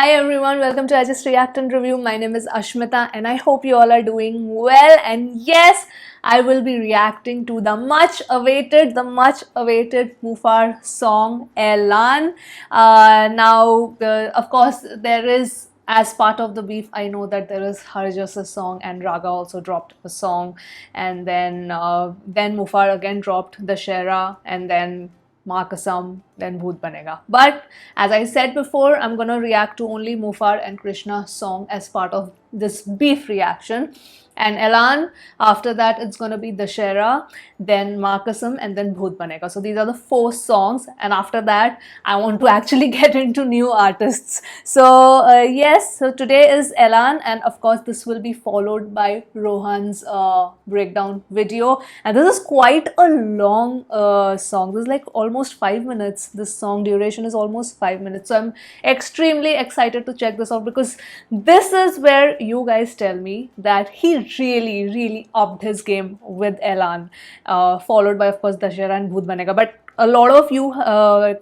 Hi everyone, welcome to I Just React and Review. My name is Ashmita and I hope you all are doing well. And yes, I will be reacting to the much awaited Mufar song Elan. Of course, there is, as part of the beef, I know that there is Harjas' song and Raga also dropped a song, and then Mufar again dropped Dashera, and then Maa Kasam, then Bhoot Banega. But as I said before, I'm gonna react to only Mufar and Krishna song as part of this beef reaction. And Elan, after that, it's gonna be Dashera, then Maa Kasam, and then Bhoot Banega. So these are the 4 songs, and after that, I want to actually get into new artists. So yes, so today is Elan, and of course, this will be followed by Rohan's breakdown video. And this is quite a long song. This is like almost 5 minutes. This song duration is almost 5 minutes. So I'm extremely excited to check this out because this is where you guys tell me that he really upped his game with Elan, followed by of course Dashera and Bhoot Banega. But a lot of you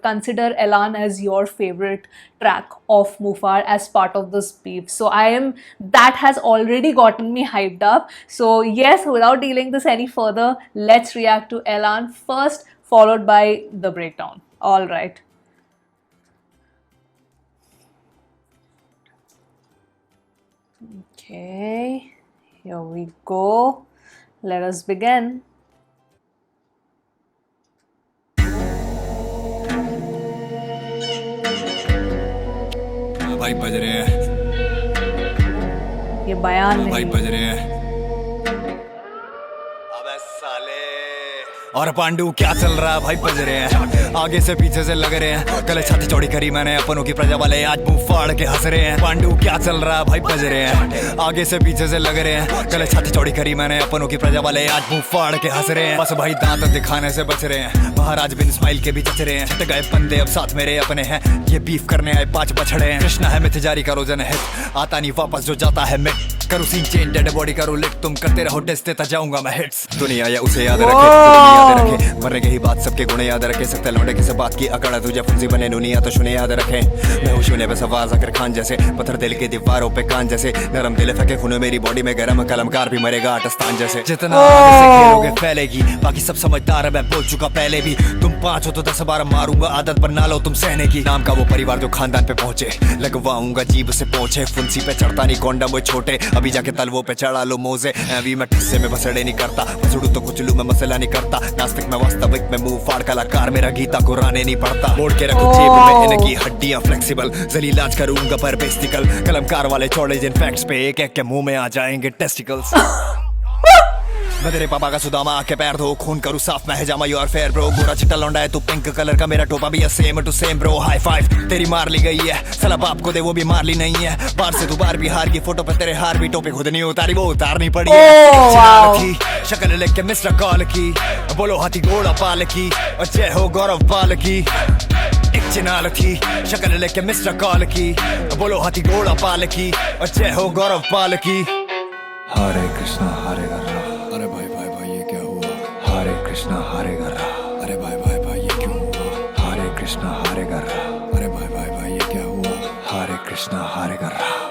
consider Elan as your favorite track of Mufar as part of this beef. So that has already gotten me hyped up. So yes, without dealing this any further, let's react to Elan first, followed by the breakdown. All right. Okay, here we go. Let us begin. भाई बज रहे हैं ये बयान भाई नहीं। बज रहे हैं अबे साले और पांडु क्या चल रहा है भाई बज रहे हैं आगे से पीछे से लग रहे हैं कल छाती चौड़ी करी मैंने अपनों की प्रजा वाले आज मुंह फाड़ के हंस रहे हैं पांडु क्या चल रहा है भाई बज रहे हैं आगे से पीछे से लग रहे हैं कल छाती चौड़ी करी मैंने अपनों की प्रजा वाले आज मुंह फाड़ के हंस रहे हैं बस भाई दांत दिखाने से बच रहे हैं महाराज बिन स्माइल के भी चच रहे हैं छट गए बंदे अब साथ मेरे अपने हैं ये बीफ करने आए 5 बछड़े हैं कृष्णा है मिथ जारी करो जन हिट आता नहीं वापस जो जाता है मिट करो सीन चेंज डेड बॉडी करो लिट तुम करते रहो टेस्ट देता जाऊंगा मैं हिट्स दुनिया या उसे याद रखे याद रखे मरने की ही बात सबके गुण याद रखे सकते लौंडे किसे बात की अकड़ा तुझे फुंसी बने दुनिया तो सुने याद रखे मैं हूँ शून्य पे सवार जकर खान जैसे पत्थर दिल के दीवारों पे कान जैसे नरम दिल फेंके खून मेरी बॉडी में गरम कलमकार भी मरेगा आटस्तान जैसे जितना आगे से खेलोगे फैलेगी बाकी सब समझदार है मैं बोल चुका पहले भी तुम 5 हो तो 10 बार मारूंगा आदत बना लो तुम सहने की नाम का वो परिवार जो खानदान पे पहुंचे लगवाऊंगा जीभ से पहुंचे फुंसी पे चढ़ता नहीं कोंडम वो छोटे अभी जाके तलवों पे चढ़ा लो मोजे अभी मैं ठिस्से में बसड़े नहीं करता बसड़ू तो कुछ लू मैं मसला नहीं करता नास्तिक में वास्तविक में मुंह फाड़ कलाकार मेरा गीता कुराने नहीं पढ़ता मोड़ के रखो जेब में इनकी हड्डियां फ्लेक्सिबल जलीलाज करूंगा पर बेस्टिकल कलमकार वाले चौड़े जिन फैक्ट्स पे एक एक के मुंह में आ जाएंगे टेस्टिकल्स मैं तेरे पापा का सुदामा आके पैर धो खून करूँ साफ मैं जामा यू आर फेयर ब्रो गोरा चिट्टा लौंडा है तू पिंक कलर का मेरा टोपा भी है same to same bro high five तेरी मार ली गई है साला बाप को दे वो भी मार ली नहीं है बार से तू बार बिहार की फोटो पे तेरे हार भी टोपी खुद नहीं उतारी वो उतारनी पड़ी है शक्ल लेके मिस्टर कॉल की बोलो हाथी घोड़ा पाल की और जय हो गौरव पाल की एक चिनाल थी शक्ल लेके मिस्टर कॉल की बोलो हाथी घोड़ा पाल की और जय हो गौरव पाल की हरे कृष्णा हरे राम अरे भाई भाई भाई ये क्या हुआ हरे कृष्णा हरे राम अरे भाई भाई भाई ये क्यों हुआ हरे कृष्णा हरे राम अरे भाई भाई भाई ये क्या हुआ हरे कृष्णा हरे राम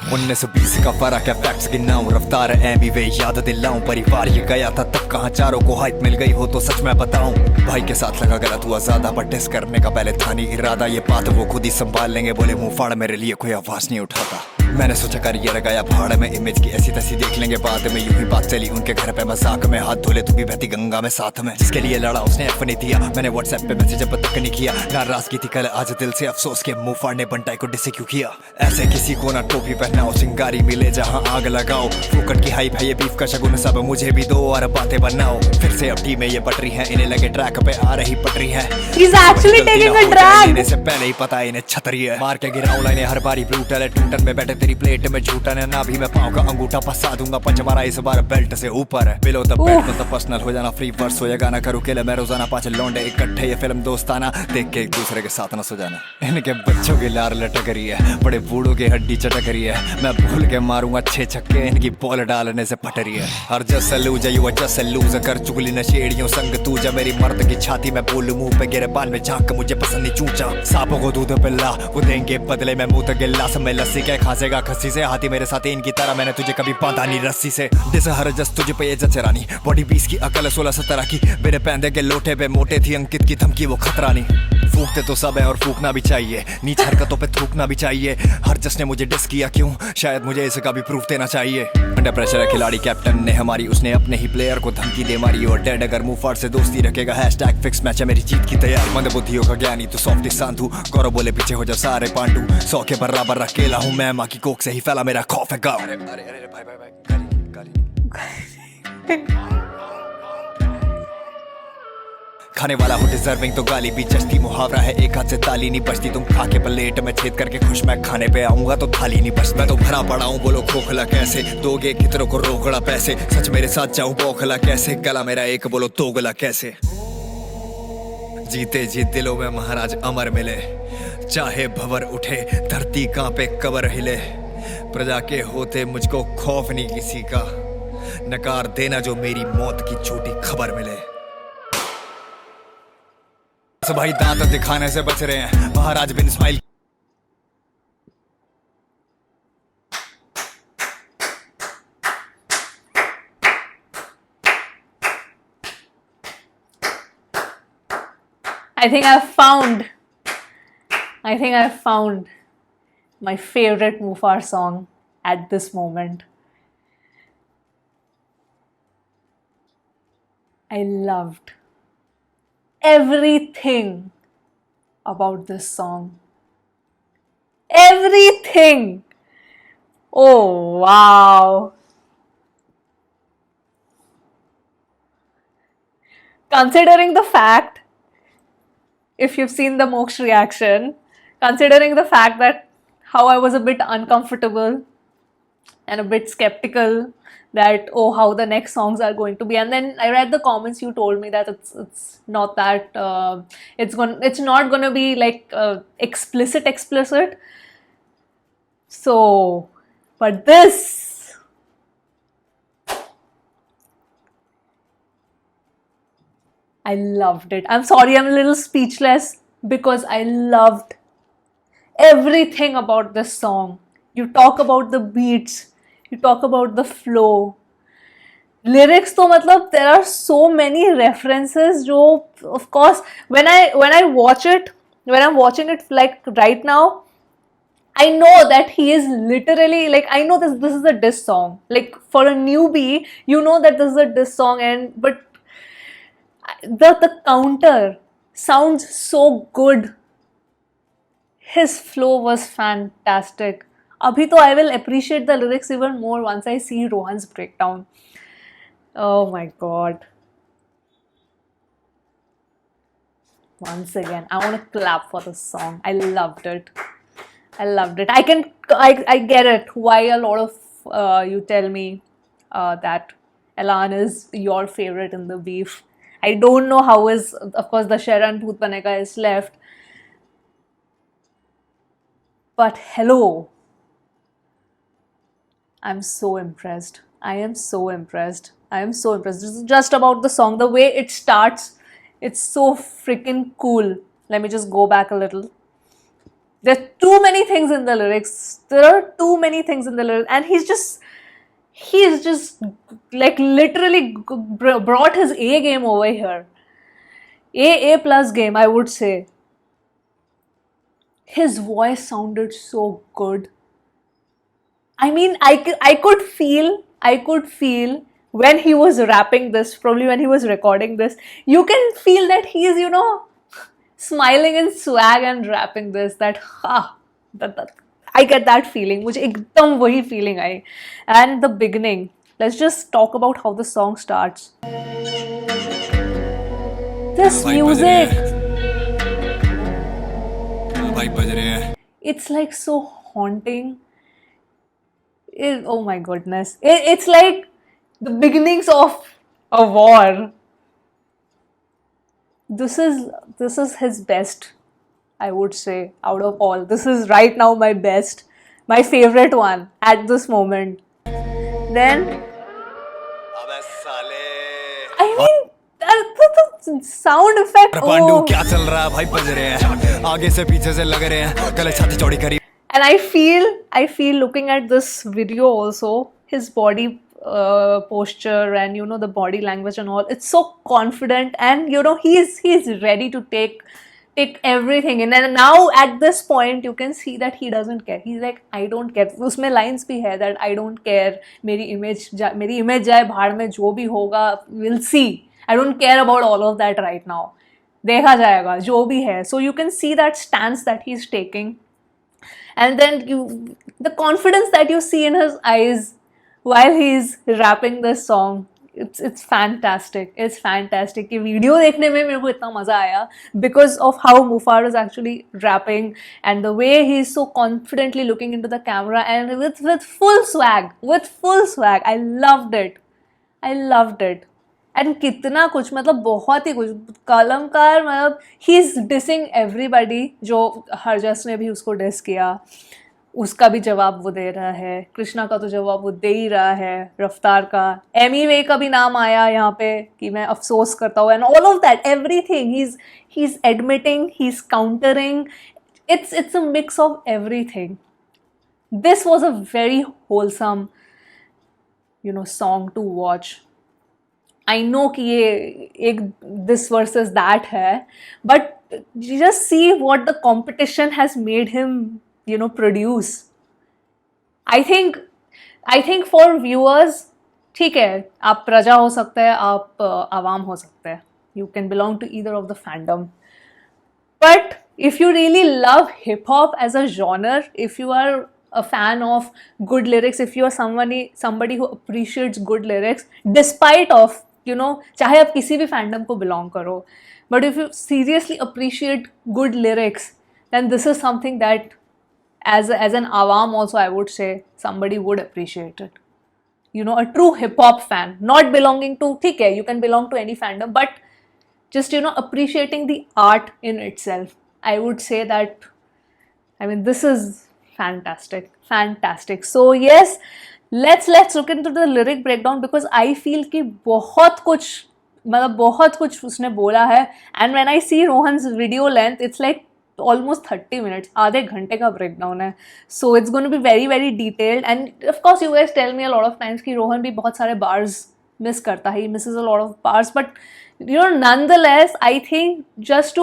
1920 का फर्क है फैक्ट्स गिनाऊं रफ्तार है भी वे याद दिलाऊं परिवार ये गया था तब कहाँ चारों को हाइप मिल गई हो तो सच मैं बताऊं भाई के साथ लगा गलत हुआ ज्यादा बट टेस्ट करने का पहले था नहीं इरादा ये बात वो खुद ही संभाल लेंगे बोले मुंह फाड़ मेरे लिए कोई आवाज नहीं उठाता मैंने सोचा करियर गया भाड़ में इमेज की ऐसी तैसी देख लेंगे बाद में यूं ही बात चली उनके घर पे मजाक में हाथ धोले तू भी बहती गंगा में साथ में जिसके लिए लड़ा उसने एफ नहीं दिया मैंने व्हाट्सएप पे मैसेज अब तक नहीं किया नाराजगी थी कल आज दिल से अफसोस के मुंह फाड़ने बंटाई को डिसे क्यों किया ऐसे किसी को ना टोपी पहनाओ चिंगारी मिले जहाँ आग लगाओ फूकट की हाइप है ये बीफ का शगुन सब मुझे भी दो और बातें बनाओ फिर से अब टीम में ये बटरी है इन्हें लगे ट्रैक पे आ रही पटरी है से पहले ही पता इन्हें छतरी है मार के गिराऊं लाइने हर बारी ब्रूटल है टूटन में बैठे तेरी प्लेट में झूठा ने ना भी मैं पाँव का अंगूठा फंसा दूंगा पंच मारा इस बार बेल्ट से ऊपर है बिलो द बेल्ट तो पर्सनल हो जाना फ्री वर्स हो या गाना करूँ के लिए मैं रोजाना 5 लौंडे इकट्ठे ये फिल्म दोस्ताना देख के एक दूसरे के साथ ना सो जाना इनके बच्चों की लार लटक रही है बड़े बूढ़ों की हड्डी चटक रही है मैं भूल के मारूंगा 6 छक्के इनकी बॉल डालने से फट रही है हर जस लूज यू जस लूज कर चुगली नशेड़ियों संग तू जा मेरी मर्द की छाती में बोलूं मुंह पे गिरे बाल में झांक मुझे पसंद नहीं चूचा सांपों को दूध पिल्ला वो देंगे बदले में मुंह तक गिल्ला सब में लस्सी के खासेगा खस्सी से हाथी मेरे साथ इनकी तरह मैंने तुझे कभी बांधा नहीं रस्सी से दिस हर जस तुझे पे ये जचरानी बॉडी 20 की अकल 16-17 की मेरे पैंदे के लोटे पे मोटे थी अंकित की धमकी वो खतरा नहीं फूकते तो सब है और फूकना भी चाहिए नीच हरकतों पे थूकना भी चाहिए हर जस ने मुझे डिस किया क्यों शायद मुझे इसका भी प्रूफ देना चाहिए अंडर प्रेशर है खिलाड़ी कैप्टन ने हमारी उसने अपने ही प्लेयर को धमकी दे मारी और डेड अगर मुंह फाड़ से दोस्ती रखेगा हैशटैग फिक्स मैच है मेरी जीत की तैयारी मंद बुद्धियों का ज्ञानी तू सॉफ्टी सांधु गौरव बोले पीछे हो जा सारे पांडू 100 के बराबर अकेला हूँ मैं माँ की कोख से ही फैला मेरा खौफ है गाँव अरे भाई खाने वाला हो डिजर्विंग तो गाली भी जस्ती मुहावरा है एक हाथ से ताली नहीं बचती तुम खा के प्लेट में छेद करके खुश मैं खाने पे आऊंगा तो थाली नहीं बचती मैं तो भरा पड़ा हूँ बोलो खोखला कैसे दोगे कितनों को रोकड़ा पैसे सच मेरे साथ जाऊं बौखला कैसे गला मेरा एक बोलो दोगला कैसे जीते जीत दिलों में महाराज अमर मिले चाहे भंवर उठे धरती कांपे कबर हिले प्रजा के होते मुझको खौफ नहीं किसी का नकार देना जो मेरी मौत की झूठी खबर मिले भाई दांत दिखाने से बच रहे हैं महाराज बिन smile I think I've found my favorite Mufar song at this moment. I loved everything about this song. Everything. Oh, wow. Considering the fact, if you've seen the Moksh reaction, considering the fact that how I was a bit uncomfortable and a bit skeptical that how the next songs are going to be, and then I read the comments. You told me that it's not that it's not gonna be like explicit. So, but this, I loved it. I'm sorry, I'm a little speechless because I loved everything about this song. You talk about the beats, you talk about the flow. Lyrics तो मतलब there are so many references जो of course when I watch it, when I'm watching it like right now, I know that he is literally like, I know this is a diss song. Like for a newbie, you know that this is a diss song, but the counter sounds so good. His flow was fantastic. Abhi to I will appreciate the lyrics even more once I see Rohan's breakdown. Oh my god. Once again, I want to clap for this song. I loved it. I get it why a lot of you tell me that Elan is your favorite in the beef. I don't know how is, of course, Dashera and Bhoot Banega is left. But hello. I'm so impressed. I am so impressed. This is just about the song. The way it starts, it's so freaking cool. Let me just go back a little. There's too many things in the lyrics. And he's just like literally brought his A game over here. A plus game, I would say. His voice sounded so good. I mean, I could feel when he was rapping this, probably when he was recording this, you can feel that he is, smiling in swag and rapping this, that I get that feeling. मुझे एकदम वही feeling I. And the beginning, let's just talk about how the song starts. This music, it's like so haunting. oh my goodness, it's like the beginnings of a war. This is his best, I would say, out of all. This is right now my best, my favorite one at this moment. Then अबे साले I mean, the sound effect. और Pandu Oh. क्या चल रहा है भाई बज रहे हैं आगे से पीछे से लग रहे हैं गले छाती चौड़ी करी And I feel looking at this video also, his body posture and the body language and all, it's so confident, and he's ready to take everything in. And now at this point you can see that he doesn't care. He's like, I don't care. उसमें lines भी है that I don't care, मेरी image जाए भाड़ में, जो भी होगा we'll see. I don't care about all of that right now. देखा जाएगा जो भी है. So you can see that stance that he's taking. And then the confidence that you see in his eyes while he's rapping this song, it's fantastic. It's fantastic. ये video देखने में मेरे को इतना मजा आया because of how Mufar is actually rapping and the way he's so confidently looking into the camera and with full swag. I loved it. And कितना कुछ, मतलब बहुत ही कुछ. कलमकार मतलब ही इज डिसिंग एवरीबडी. जो हरजस ने भी उसको डिस किया, उसका भी जवाब वो दे रहा है. कृष्णा का तो जवाब वो दे ही रहा है. रफ्तार का, एमी वे का भी नाम आया यहाँ पे कि मैं अफसोस करता हूँ. And all of that, everything he is admitting, he is countering. It's a mix of everything. This was a very wholesome song to watch. I know कि ये एक दिस वर्सेस दैट है, but just see what the competition has made him produce. I think for viewers, ठीक है, आप प्रजा हो सकते हैं, आप आवाम हो सकते हैं, you can belong to either of the fandom. But if you really love hip hop as a genre, if you are a fan of good lyrics, if you are somebody who appreciates good lyrics, despite of चाहे आप किसी भी fandom को belong करो, but if you seriously appreciate good lyrics, then this is something that as an awam also, I would say, somebody would appreciate it. A true hip hop fan, not belonging to, ठीक है, you can belong to any fandom, but just appreciating the art in itself. I would say that, I mean, this is fantastic. So yes, let's look into the lyric breakdown, because I feel कि बहुत कुछ उसने बोला है. And when I see Rohan's video length, it's like almost 30 minutes, आधे घंटे का breakdown है. So it's going to be very very detailed. And of course you guys tell me a lot of times कि Rohan भी बहुत सारे bars miss करता है, he misses a lot of bars, but nonetheless, I think just the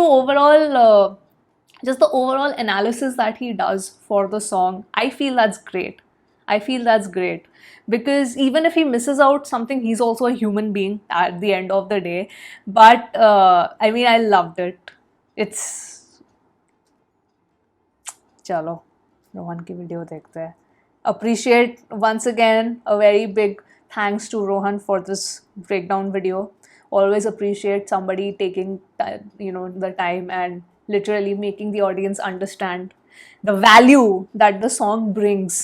overall analysis that he does for the song, I feel that's great. Because even if he misses out something, he's also a human being at the end of the day. But I mean, I loved it. चलो रोहन की video देखते हैं. Appreciate once again, a very big thanks to Rohan for this breakdown video. Always appreciate somebody taking the time and literally making the audience understand the value that the song brings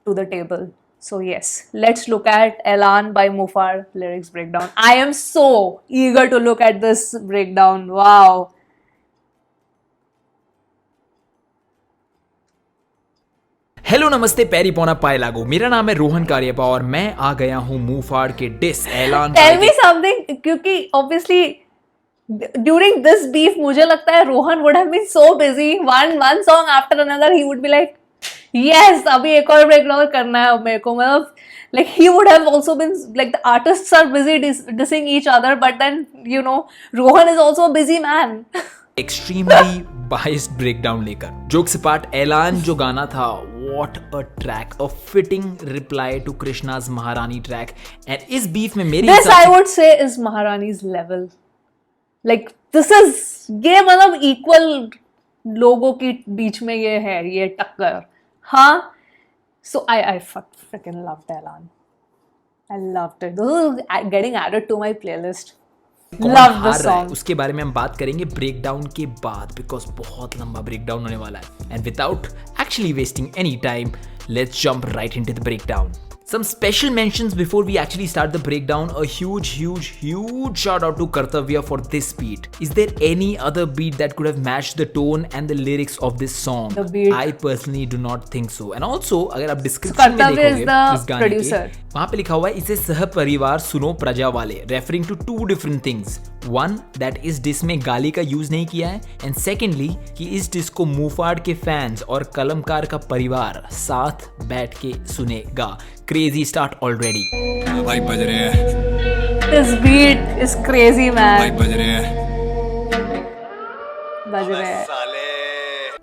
to the table. So yes, let's look at Elan by Mufar lyrics breakdown. I am so eager to look at this breakdown. Wow. Hello नमस्ते, पैरी पौना पाए लागो. मेरा नाम है रोहन कारियप्पा और मैं आ गया हूँ मूफाड़ के डिस ऐलान. Tell me something, क्योंकि obviously during this beef मुझे लगता है Rohan would have been so busy, one song after another he would be like, yes, अभी एक और breakdown करना है अब मेरे को. मतलब like he would have also been like, the artists are busy dissing each other, but then Rohan is also a busy man. Extremely biased breakdown लेकर. जोक्स अपार्ट, ऐलान जो गाना था, what a track, a fitting reply to Krishna's Maharani track. And इस beef में मेरी This I would say is Maharani's level. Like this is, ये मतलब equal लोगों के बीच में ये है, ये टक्कर. हाँ. So I freaking loved Elan. I loved it. This is getting added to my playlist. कौन Love the हार रहा है song. उसके बारे में हम बात करेंगे ब्रेकडाउन के बाद, बिकॉज बहुत लंबा ब्रेकडाउन होने वाला है. And without actually wasting any time, let's jump right into the breakdown. Some special mentions before we actually start the breakdown. A huge shout out to Kartavya for this beat. Is there any other beat that could have matched the tone and the lyrics of this song? The beat. I personally do not think so. And also, अगर आप description में Kartavya is देखोगे the इस गाने producer. के, वहाँ पे लिखा हुआ है इसे सह परिवार सुनो प्रजा वाले, referring to two different things. One, that इस डिस में गाली का यूज नहीं किया है, and secondly कि इस डिस को मूफाड़ के फैंस और कलमकार का परिवार साथ बैठ के सुनेगा. Crazy start already. भाई बज रहे हैं, This beat is crazy, भाई man. बज रहे हैं बज रहे हैं. साले.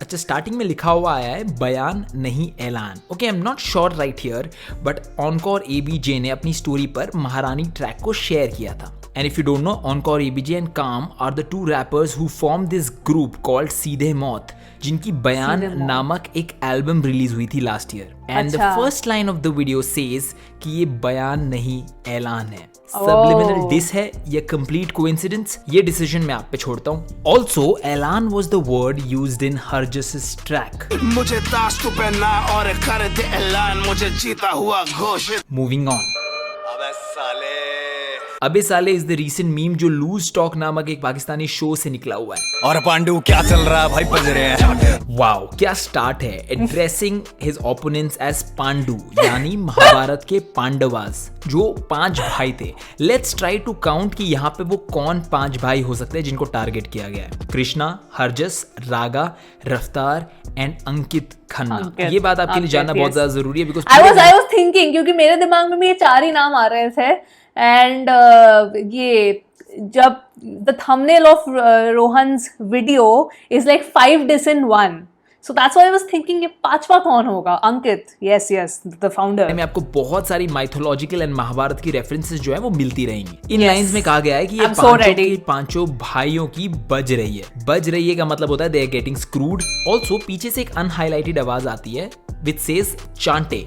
अच्छा, स्टार्टिंग में लिखा हुआ आया है बयान नहीं ऐलान. Okay, I am not sure right here, but encore ABJ ने अपनी स्टोरी पर महारानी ट्रैक को शेयर किया था. And if you don't know, Encore ABJ and Calm are the two rappers who formed this group called सीधे मौत, जिनकी बयान नामक एक एल्बम रिलीज हुई थी last year. And the first line of the video says कि ये बयान नहीं ऐलान है. Subliminal diss है या complete coincidence, ये डिसीजन मैं आप पे छोड़ता हूँ. Also, ऐलान was the word used in Harjas's track. मुझे ताश को पहना और कर दे ऐलान, मुझे जीता हुआ घोषित. Moving on. अबे साले. अबे साले इज द रीसेंट मीम जो लूज टॉक नामक एक पाकिस्तानी शो से निकला हुआ है. और पांडू क्या चल रहा है भाई बज रहे हैं. वाओ, क्या स्टार्ट है. Addressing his opponents as Pandu, यानी महाभारत के पांडवास, जो 5 भाई थे. लेट्स ट्राई टू काउंट कि यहाँ पे वो कौन 5 भाई हो सकते हैं जिनको टारगेट किया गया है. कृष्णा, हरजस, रागा, रफ्तार एंड अंकित खन्ना. ये बात आपके लिए जानना बहुत ज्यादा जरूरी है, बिकॉज I was thinking, क्योंकि मेरे दिमाग में भी ये 4 ही नाम आ रहे थे. एंड ये जब the thumbnail of Rohan's video is like 5 diss in 1. So that's why I was thinking ये 5वां कौन होगा. अंकित, yes, the founder. में आपको बहुत सारी माइथोलॉजिकल एंड महाभारत की रेफरेंसेस जो है वो मिलती रहेंगी. इन लाइंस में कहा गया है कि ये पांचों भाइयों की बज रही है. बज रही है का मतलब होता है they are getting screwed. Also पीछे से एक अनहाइलाइटेड आवाज आती है विच सेज चांटे,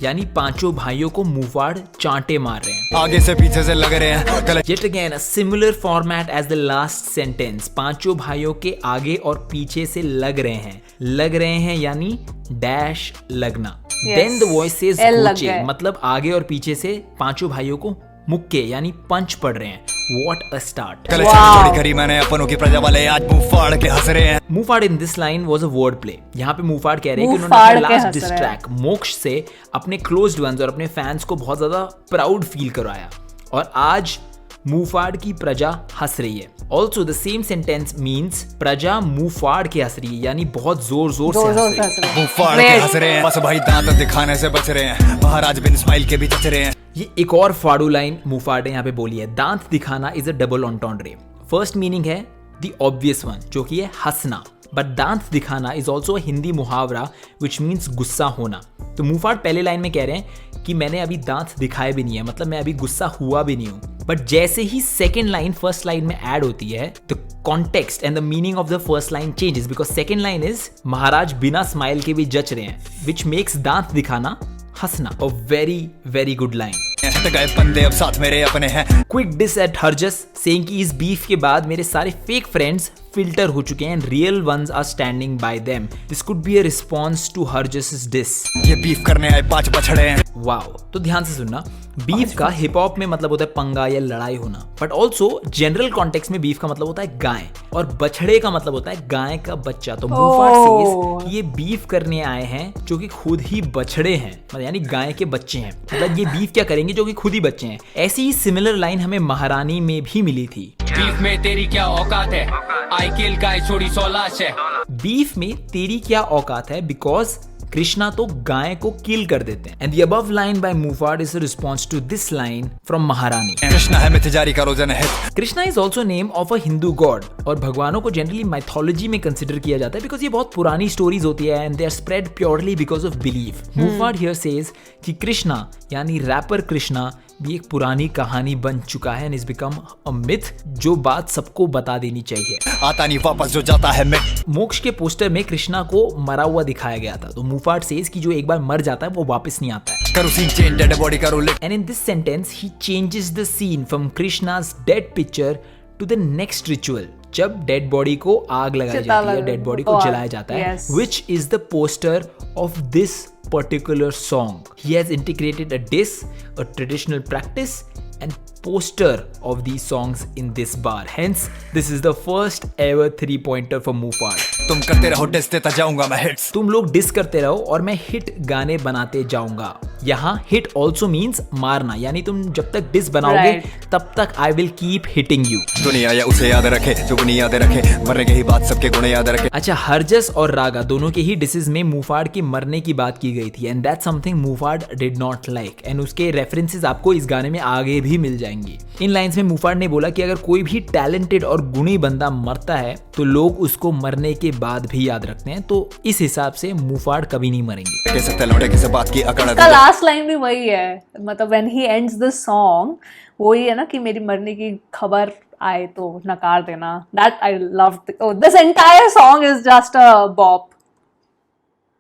यानी पांचों भाइयों को मुफाड़ चांटे मार रहे हैं. आगे से पीछे से लग रहे हैं. Yet again, a similar format as the last sentence. पांचों भाइयों के आगे और पीछे से लग रहे हैं यानी डैश लगना. Then the voice says गोचे, मतलब आगे और पीछे से पांचों भाइयों को मुक्के यानी पंच पड़ रहे हैं. What a start. कल छोड़ी करी मैंने अपनों की प्रजा वाले, आज मुंह फाड़ के हंस रहे हैं. Muhfaad in this line was a word play. यहाँ पे मुफाड़ कह रहे हैं कि उन्होंने अपने लास्ट डिस ट्रैक मोक्ष से अपने क्लोज्ड वंस और अपने फैंस को बहुत ज्यादा प्राउड फील करवाया, और आज मुफाड़ की प्रजा हंस रही है. Also the same sentence means प्रजा मुफाड़ के हंस रही है, यानी बहुत जोर जोर से हंस रही है. मुंह फाड़ के हंस रहे हैं. बस भाई दांत दिखाने से बच रहे हैं. महाराज बिन स्माइल के भी चच रहे हैं. ये एक और फाड़ू लाइन मुफाड़ ने यहाँ पे बोली है. दांत दिखाना is a double entendre. First meaning है द ऑब्वियस वन, जो कि है हंसना, बट दांत दिखाना इज ऑल्सो हिंदी मुहावरा विच मीन्स गुस्सा होना. तो मुफाड़ पहले लाइन में कह रहे हैं कि मैंने अभी दांत दिखाए भी नहीं है, मतलब मैं अभी गुस्सा हुआ भी नहीं हूं. बट जैसे ही सेकेंड लाइन फर्स्ट लाइन में ऐड होती है, the context and the meaning of the first line changes, because second line is महाराज बिना स्माइल के भी जच रहे हैं, विच मेक्स दांत दिखाना हंसना. A very very good line. गए बंदे अब साथ मेरे अपने हैं. Quick diss at Harjas, saying कि इस बीफ के बाद मेरे सारे फेक फ्रेंड्स फिल्टर हो चुके हैं and real ones are standing by them. This could be a response to Harjas diss. ये बीफ करने आए 5 बछड़े हैं. वाओ, तो ध्यान से सुनना. बीफ का हिप हॉप में मतलब होता है पंगा या लड़ाई होना, बट ऑल्सो जनरल कॉन्टेक्स्ट में बीफ का मतलब होता है गाय, और बछड़े का मतलब होता है गाय का बच्चा. तो मुफाड़ सेज कि ये बीफ करने आए हैं जो कि खुद ही बछड़े हैं, मतलब यानी गाय के बच्चे हैं, मतलब ये बीफ क्या करेंगे जो कि खुद ही बच्चे हैं. ऐसी ही सिमिलर लाइन हमें महारानी में भी मिली थी. बीफ में तेरी क्या औकात है, आई किल गाय छोड़ी 100 लाश है. बीफ में तेरी क्या औकात है, बिकॉज कृष्णा तो गाय को किल कर देते हैं. And the above line by Muhfaad is a response to this line from महारानी. कृष्णा है मिथ जारी का रोजन है. Krishna is also name of a Hindu god, और भगवानों को जनरली माइथोलॉजी में कंसिडर किया जाता है बिकॉज ये बहुत पुरानी स्टोरीज होती है and they are spread purely because of belief. Muhfaad here says कि कृष्णा यानी रैपर कृष्णा भी एक पुरानी कहानी बन चुका है and is become a myth, जो बात सबको बता देनी चाहिए. आता नहीं वापस जो जाता है मिथ. मोक्ष के पोस्टर में कृष्णा को मरा हुआ दिखाया गया था, तो मुफाड़ सेज कि जो एक बार मर जाता है वो वापस नहीं आता है. करो सीन चेंज, डेड बॉडी करो lit. And in this sentence he changes the scene from Krishna's dead picture to the next ritual, जब डेड बॉडी को आग लगाई चिता जाती है, लगा- डेड बॉडी को और- जलाया जाता है, yes. which is the poster of this particular song. He has integrated a diss, a traditional practice and poster of these songs in this bar. Hence, this is the first ever 3-pointer for Mufad. तुम करते रहो dish देता जाऊंगा मैं hits तुम लोग dish करते रहो और मैं हिट गाने बनाते जाऊंगा। यहाँ हिट ऑल्सो मीन्स मारना, यानी तुम जब तक डिस बनाओगे Right. तब तक I will keep hitting you. दुनिया या उसे याद रखे जो बुनियाद रखे, मरने के ही बात सबके गुण याद रखे। अच्छा, हरजस और रागा दोनों के ही डिसेस में मुफाड के मरने की बात की गई थी and that's something Muhfaad did not like and उसके रेफरेंसेस आपको इस गाने में आगे भी मिल जाएंगी। इन लाइंस में मुफाड ने बोला कि अगर कोई भी टैलेंटेड और गुणी बंदा मरता है तो लोग उसको मरने के बाद भी याद रखते हैं, तो इस हिसाब से मुफाड कभी नहीं मरेंगे। कैसे तलौड़े किसे बात की अकड़ का लास्ट लाइन भी वही है, मतलब when he ends this song वही है ना कि मेरी मरने की खबर आए तो नकार देना। That I love this entire song is just a bop.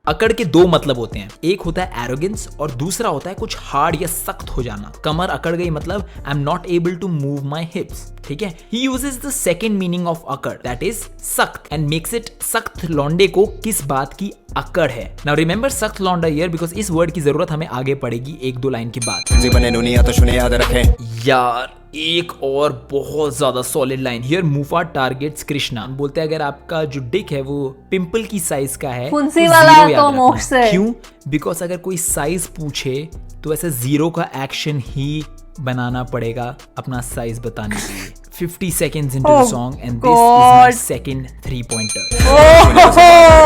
अकड़ के दो मतलब होते हैं, एक होता है एरोगेंस और दूसरा होता है कुछ हार्ड या सख्त हो जाना। कमर अकड़ गई मतलब I am not able to move my hips, ठीक है। He uses the second meaning of अकड़ दैट इज सख्त एंड मेक्स इट सख्त लौंडे को किस बात की अकड़ है। नाउ रिमेंबर सख्त लौंडा हियर बिकॉज इस वर्ड की जरूरत हमें आगे पड़ेगी 1-2 लाइन के बाद। जी बने नुनिया तो सुने याद रखे। यार एक और बहुत ज्यादा solid line here, Muhfaad targets Krishna. बोलते हैं अगर आपका जो डिक है वो पिंपल की साइज का है फुंसी तो वाला zero है याद तो रखना मुख है। से। क्यों? बिकॉज अगर कोई साइज पूछे तो ऐसे 0 का एक्शन ही बनाना पड़ेगा अपना साइज बताने के लिए। 50 seconds into the Oh song and this is my God. second 3-pointer.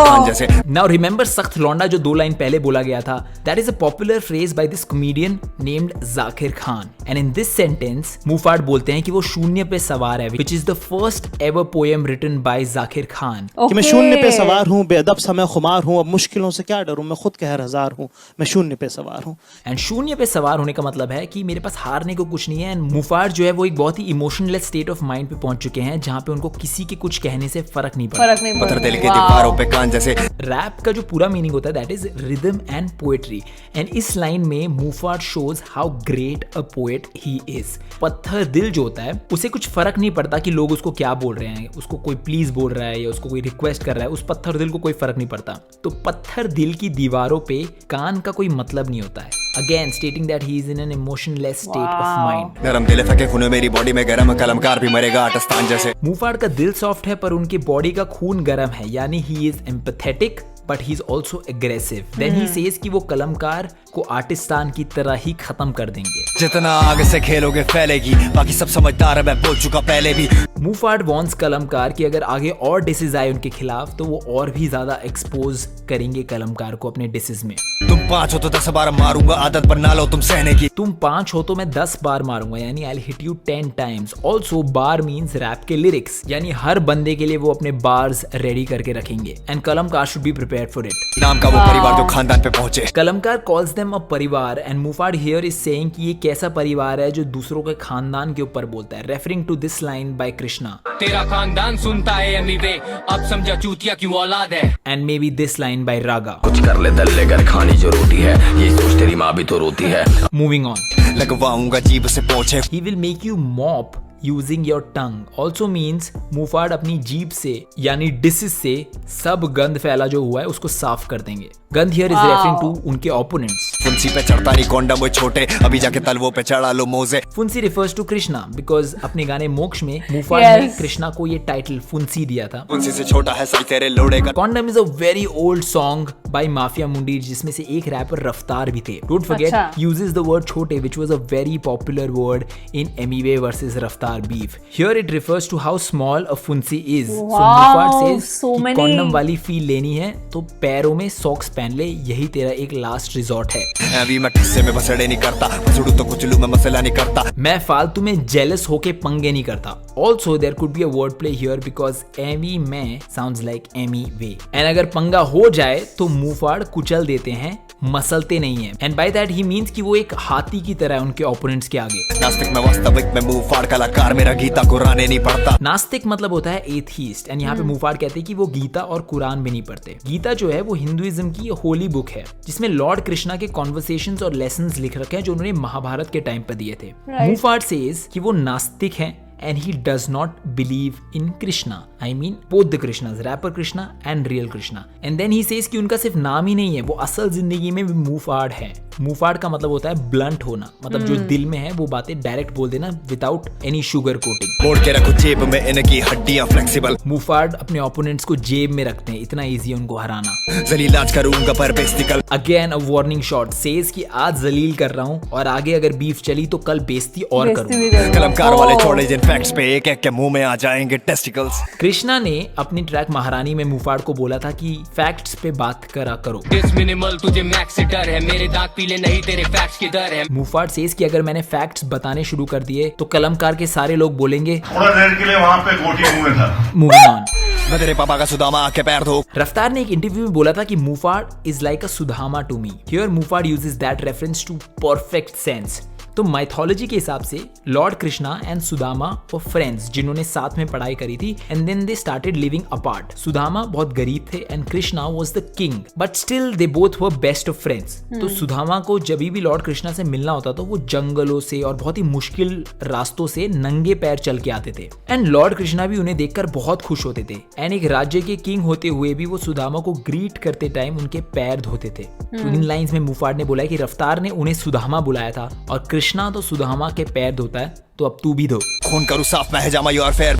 Khan जैसे Now remember सख्त लौंडा जो 2 लाइन पहले बोला गया था, that is a popular phrase by this comedian named Zakir Khan. And in this sentence, मुफाड बोलते हैं कि वो शून्य पे सवार है, which is the first ever poem written by Zakir Khan. कि मैं शून्य पे सवार हूँ, बेअदब सा मैं खुमार हूँ, अब मुश्किलों से क्या डरूं, मैं खुद कहर हजार हूँ, मैं शून्य पे सवार हूँ। एंड शून्य पे सवार होने का मतलब है कि मेरे पास हारने को कुछ नहीं है। एंड मुफाड जो है वो एक बहुत ही इमोशनलेस स्टेट ऑफ माइंड पे पहुंच चुके हैं जहां पे उनको किसी के कुछ कहने से फर्क नहीं पड़ता। फर्क नहीं पत्थर दिल के पड़ता। दीवारों पे कान जैसे। रैप का जो पूरा मीनिंग होता है that is rhythm and poetry and इस लाइन में Muhfaad shows how great a poet he is. पत्थर दिल जो होता है उसे कुछ फर्क नहीं पड़ता कि लोग उसको क्या बोल रहे हैं, उसको कोई प्लीज बोल रहा है या उसको कोई रिक्वेस्ट कर रहा है, उस पत्थर दिल को कोई फर्क नहीं पड़ता। तो पत्थर दिल की दीवारों पे कान का कोई मतलब नहीं होता है। Again stating that he is in an emotionless state of mind. नरम दिल फेंके खून मेरी बॉडी में गरम कलमकार भी मरेगा आटस्तान जैसे। मुफाड का दिल सॉफ्ट है पर उनके बॉडी का खून गर्म है, यानी he is empathetic but he is also aggressive. Then he says कि वो कलमकार को आर्टिस्तान की तरह ही खत्म कर देंगे। जितना आग से खेलोगे फैलेगी, बाकी सब समझदार है मैं बोल चुका पहले भी। मुफाड वॉन्ट्स कलमकार कि अगर आगे और डिसेज आए उनके खिलाफ तो वो और भी ज्यादा एक्सपोज करेंगे कलमकार को अपने डिसेज में। तुम 5 हो तो 10 बार मारूंगा, आदत बना लो तुम सहने की। तुम 5 हो तो मैं 10 बार मारूंगा, यानी I will hit you 10 times. Also bar means rap के लिरिक्स, यानी हर बंदे के लिए वो अपने बार्स रेडी करके रखेंगे and Kalamkaar should be prepared for it. नाम का वो परिवार जो खानदान पे पहुंचे। कलमकार कॉल्स देम अ परिवार एंड मुफाड हियर इज सेइंग कि ये कैसा परिवार है जो दूसरों के खानदान के ऊपर बोलता है, referring to this line by Krishna. तेरा खानदान सुनता है एमिवे, अब समझा चूतिया क्यों औलाद है। And maybe this line by Raga. कुछ कर ले दल्ले घर खानी जो रोटी है, ये सोच तेरी माँ भी तो रोती है। मूविंग ऑन, लगवाऊंगा जीभ से पोछे। he will make you mop using your tongue also means मुफाड अपनी जीभ से यानी डिसेस से सब गंद फैला जो हुआ है उसको साफ कर देंगे। गंद हियर इज रेफरिंग टू उनके ओपोनेंट्स। फुंसी पे चढ़ता नहीं कोंडम वो छोटे, अभी जाके तलवों पे चढ़ा लो मोजे। फुंसी रिफर्स टू कृष्णा बिकॉज अपने गाने मोक्ष में मुफाड ने Yes. कृष्णा को ये टाइटल फुंसी दिया था। फुंसी से छोटा है साई तेरे लोड़े का। Condom is a very old song by mafia मुंडी जिसमें से एक रैपर रफ्तार भी थे। डोंट फॉरगेट अच्छा। uses the word छोटे which was a very popular word in Emiway versus Raftar beef. Here it refers to how small a funsi is. So Wow, मुफाड says so कि many- कॉन्डम वाली feel लेनी है तो पैरों में socks पहन ले, यही तेरा एक लास्ट रिजॉर्ट है। अभी मैं किस्से में बसड़े नहीं करता, फसड़ू तो कुछ लू मैं मसला नहीं करता। मैं फालतू में जेलस होके पंगे नहीं करता। Also there could be a word play here because एमी में sounds like Emiway and अगर पंगा हो जाए तो मुफाड कुचल देते हैं, मसलते नहीं है। And by that he means कि वो एक हाथी की तरह है उनके ओपोनेंट्स के आगे। नास्तिक में वास्तविक में मुंह फाड़ कलाकार मेरा गीता कुराने नहीं पढ़ता। नास्तिक मतलब होता है एथीस्ट एंड यहाँ पे मुफाड कहते हैं कि वो गीता और कुरान भी नहीं पढ़ते। गीता जो है वो हिंदुइज्म की होली बुक है जिसमें लॉर्ड कृष्णा के कॉन्वर्सेशंस और लेसन्स लिख रखे हैं जो उन्होंने महाभारत के टाइम पर दिए थे। Right. मुफाड सेज कि वो नास्तिक हैं and he does not believe in Krishna. I mean both the Krishnas, rapper Krishna and real Krishna. And then he says कि उनका सिर्फ नाम ही नहीं है, वो असल जिंदगी में भी मूफाड़ है. मूफाड़ का मतलब होता है ब्लंट होना, मतलब जो दिल में है वो बातें डायरेक्ट बोल देना विदाउट एनी शुगर कोटिंग. मोड़ के रखो जेब में इनकी हड्डियां फ्लेक्सिबल. मूफाड़ अपने ओपोनेंट्स को जेब में रखते हैं, इतना इजी है उनको हराना. जलील आज करूंगा पर बेइज्जती. Again a warning shot, says कि आज जलील कर रहा हूँ और आगे अगर बीफ चली तो कल बेइज्जती और करूंगा. कलमकार वाले छोड़े जिन फैक्ट्स पे एक एक के मुंह में आ जाएंगे टेस्टिकल्स. कृष्णा ने अपनी ट्रैक महारानी में मूफाड़ को बोला था कि फैक्ट्स पे बात करा करो. दिस मिनिमल तुझे मैक्स से डर है, मेरे दांत पीले नहीं तेरे फैक्ट्स की डर है. मूफाड़ सेज कि अगर मैंने फैक्ट्स बताने शुरू कर दिए तो कलमकार के सारे लोग बोलेंगे थोड़ा देर के लिए वहाँ पे गोटी मुंह में था. Moving on. मैं तेरे पापा का सुदामा आके पैर धो. रफ्तार ने एक इंटरव्यू में बोला था कि Muhfaad is like a Sudama to me. Here Muhfaad uses that reference to perfect sense. तो माइथोलॉजी के हिसाब से lord Krishna and Sudama were friends जिन्होंने साथ में पढ़ाई करी थी and then they started living apart. Sudama बहुत गरीब थे and Krishna was the king but still they both were best of friends. तो सुदामा को जब भी लॉर्ड कृष्णा से मिलना होता तो वो जंगलों से और बहुत ही मुश्किल रास्तों से नंगे पैर चल के आते थे एंड लॉर्ड कृष्णा भी उन्हें देखकर बहुत खुश होते थे एंड एक राज्य के किंग होते हुए भी वो सुदामा को ग्रीट करते टाइम उनके पैर धोते थे. तो इन लाइंस में मूफाड़ ने बोला है कि रफ्तार ने उन्हें सुदामा बुलाया था और कृष्णा तो सुदामा के पैर धोता है, तो अब तू भी धो. खून करूं साफ मैं जामा you are fair.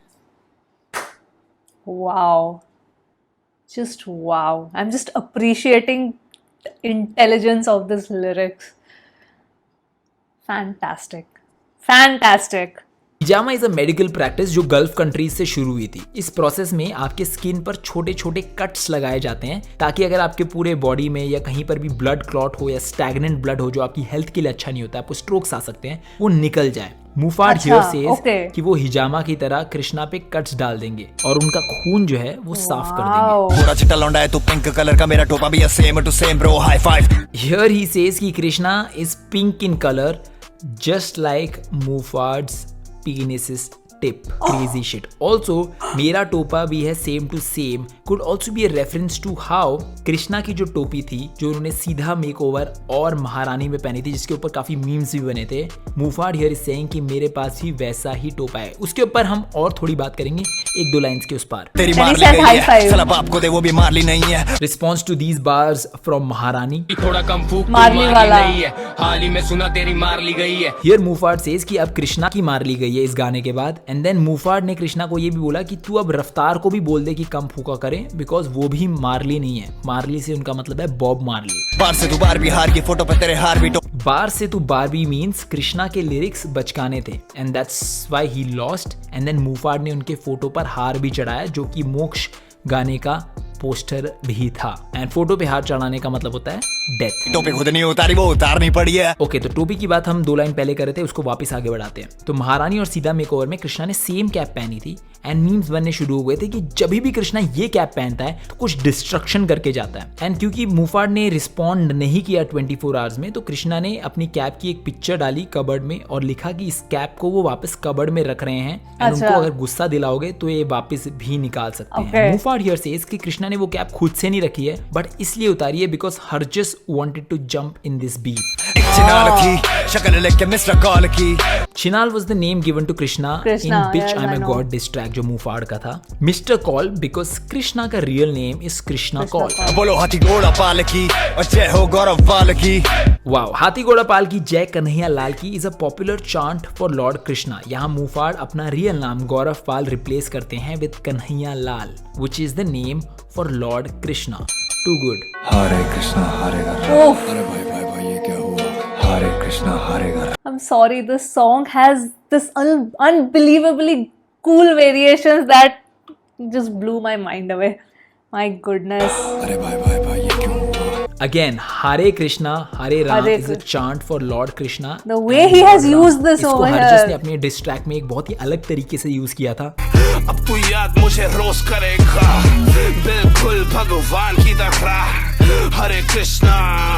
Wow. Just wow. I'm just appreciating the intelligence of this lyrics. Fantastic. Fantastic. Hijama is a medical practice जो गल्फ कंट्रीज से शुरू हुई थी. इस प्रोसेस में आपके स्किन पर छोटे छोटे कट्स लगाए जाते हैं ताकि अगर आपके पूरे बॉडी में या कहीं पर भी ब्लड क्लॉट हो या स्टैग्नेंट ब्लड हो जो आपकी हेल्थ के लिए अच्छा नहीं होता, आपको स्ट्रोक्स आ सकते हैं, वो निकल जाए. मूफाड़ हियर सेज कि वो हिजामा की तरह कृष्णा पे कट्स डाल देंगे और उनका खून जो है वो साफ कर देंगे. पूरा चिट्टा लौंडा है तो पिंक कलर का, मेरा टोपा भी है same to same bro, high five. Here he says कि Krishna is pink in colour just like Muhfaad's penis's tip. Crazy shit. Also, मेरा टोपा भी है same to same could also be a reference to how Krishna की जो टोपी थी जो उन्होंने सीधा मेकओवर और महारानी में पहनी थी जिसके ऊपर काफी मीम्स भी बने थे. मूफाड़ हियर इज सेइंग कि मेरे पास भी वैसा ही टोपा है. उसके ऊपर हम और थोड़ी बात करेंगे एक दो लाइंस के उस पार. तेरी मार ली गई है, साला बाप को दे वो भी मार ली नहीं है. Response to these bars from Maharani. थोड़ा कम फूक मारली वाला नहीं है, हाल ही में सुना तेरी मार ली गई है. हियर मूफाड़ सेज कि अब कृष्णा की मार ली गई है इस गाने के बाद एंड देन मूफाड़ ने कृष्णा को ये भी बोला कि तू अब रफ्तार को भी बोल दे कि कम फूका करे बिकॉज वो भी मार्ली नहीं है. मार्ली से उनका मतलब है बॉब मार्ली. बार से तू बार भी हार की फोटो पे तेरे हार भी बार से तू बारबी मीन्स कृष्णा के लिरिक्स बचकाने थे and that's why he lost and then Muhfaad ने उनके फोटो पर हार भी चढ़ाया जो कि मोक्ष गाने का पोस्टर भी था एंड फोटो पे हार चढ़ाने का मतलब होता है डेथ. टोपी खुद नहीं उतारी, वो उतारनी पड़ी है. ओके, तो टोपी की बात हम 2 लाइन पहले कर रहे थे, उसको वापस आगे बढ़ाते हैं. तो महारानी और सीधा मेकओवर में कृष्णा ने सेम कैप पहनी थी एंड मीम्स बनने शुरू हो गए थे कि जब भी कृष्णा ये कैप पहनता है तो कुछ डिस्ट्रक्शन करके जाता है. एंड क्योंकि मूफाड़ ने रिस्पॉन्ड नहीं किया 24 आवर्स में तो कृष्णा ने अपनी कैप की एक पिक्चर डाली कबर्ड में और लिखा कि इस कैप को वो वापस कबर्ड में रख रहे हैं एंड उनको अगर गुस्सा दिलाओगे तो ये वापस भी निकाल सकते हैं. मूफाड़ हियर सेज कि कृष्णा ने वो कैप खुद से नहीं रखी है बट इसलिए उतारी है because Harjas wanted to jump in this beef. चिनाल की शक्ल लेके मिस्टर कॉल की. चिनाल was the name given to Krishna in Bitch I'm a God diss track जो मूफाड़ का था. मिस्टर कॉल बिकॉज कृष्णा का real name is Krishna call. बोलो हाथी घोड़ा पाल की और जय हो गौरव पाल की. वाओ, हाथी घोड़ा पाल की जय कन्हैया लाल की is a popular chant for Lord Krishna. यहाँ मूफाड़ अपना रियल नाम गौरव पाल रिप्लेस करते हैं with Kanhaiya Lal which is the name for Lord Krishna. Too good. हरे कृष्णा हरे राम. अरे भाई भाई भाई ये क्या हुआ? हरे कृष्णा हरे Ram. I'm sorry, this song has this unbelievably cool variations that just blew my mind away. My goodness. अरे भाई भाई भाई ये क्यों हुआ? Again, Hare Krishna, Hare Ram is a chant for Lord Krishna. The way he has used this इसको over Harjas ने here. अपने डिस ट्रैक में एक बहुत ही अलग तरीके से यूज किया था. अब तू याद मुझे रोज करेगा बिल्कुल भगवान की तरह. हरे कृष्णा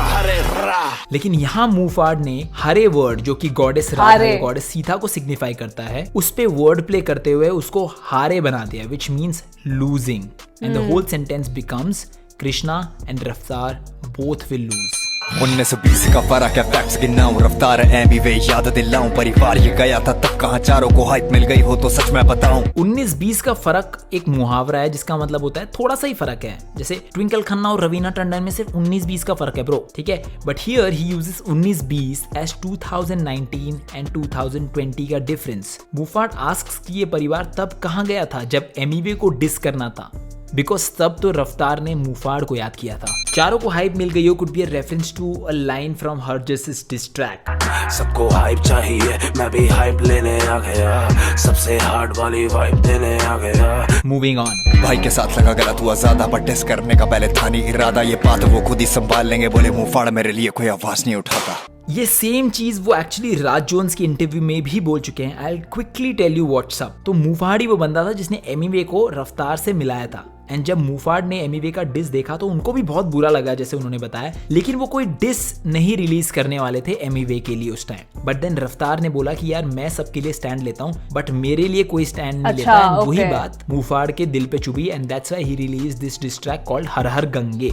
हरे राम. लेकिन यहाँ मूफाड़ ने हरे वर्ड जो कि गॉडेस राधा गॉडेस सीता को सिग्निफाई करता है उस पे वर्ड प्ले करते हुए उसको हारे बना दिया which means losing and the whole sentence becomes Krishna and Raftaar both will lose. 19-20 का फर्क है, फैक्ट्स गिनाऊं, रफ्तार एमी वे याद दिलाऊं, परिवार ये गया था तब कहां, चारों को हाइप मिल गई हो तो सच मैं बताऊं। 19-20 का फर्क एक मुहावरा है जिसका मतलब होता है थोड़ा सा ही फर्क है, जैसे ट्विंकल खन्ना और रवीना टंडन में सिर्फ 19-20 का फर्क है ब्रो, ठीक है। But here he uses 19-20 as 2019 and 2020 का डिफरेंस। मुफाड आस्क्स कि ये परिवार तब कहां गया था जब एमीवे को डिस करना था, बिकॉज तब तो रफ्तार ने मुफाड को याद किया था। चारों को हाइप मिल गई हो could be a reference to a line from Harjas diss track. सबको हाइप चाहिए, मैं भी हाइप लेने आ गया, सबसे हार्ड वाली वाइब देने आ गया। Moving on. भाई के साथ लगा गलत हुआ ज्यादा, बट टेस्ट करने का पहले था नहीं इरादा, ये बात वो खुद ही संभाल लेंगे, बोले मुंह फाड़ मेरे लिए कोई आवाज नहीं उठाता। ये सेम चीज वो एक्चुअली राज जोन्स की इंटरव्यू में भी बोल चुके हैं। I will quickly tell you what's up. तो मुफाड ही वो बंदा था जिसने एमीवे को रफ्तार से मिलाया था, एंड जब मुफाड ने एमीवे का डिस देखा तो उनको भी बहुत बुरा लगा जैसे उन्होंने बताया, लेकिन वो कोई डिस नहीं रिलीज करने वाले थे एमीवे के लिए उस टाइम। बट देन रफ्तार ने बोला कि यार मैं सबके लिए स्टैंड लेता हूँ बट मेरे लिए कोई स्टैंड नहीं लेता, एंड वही बात मुफाड के दिल पे चुभी, and that's why he release this diss track called Har Har Gange.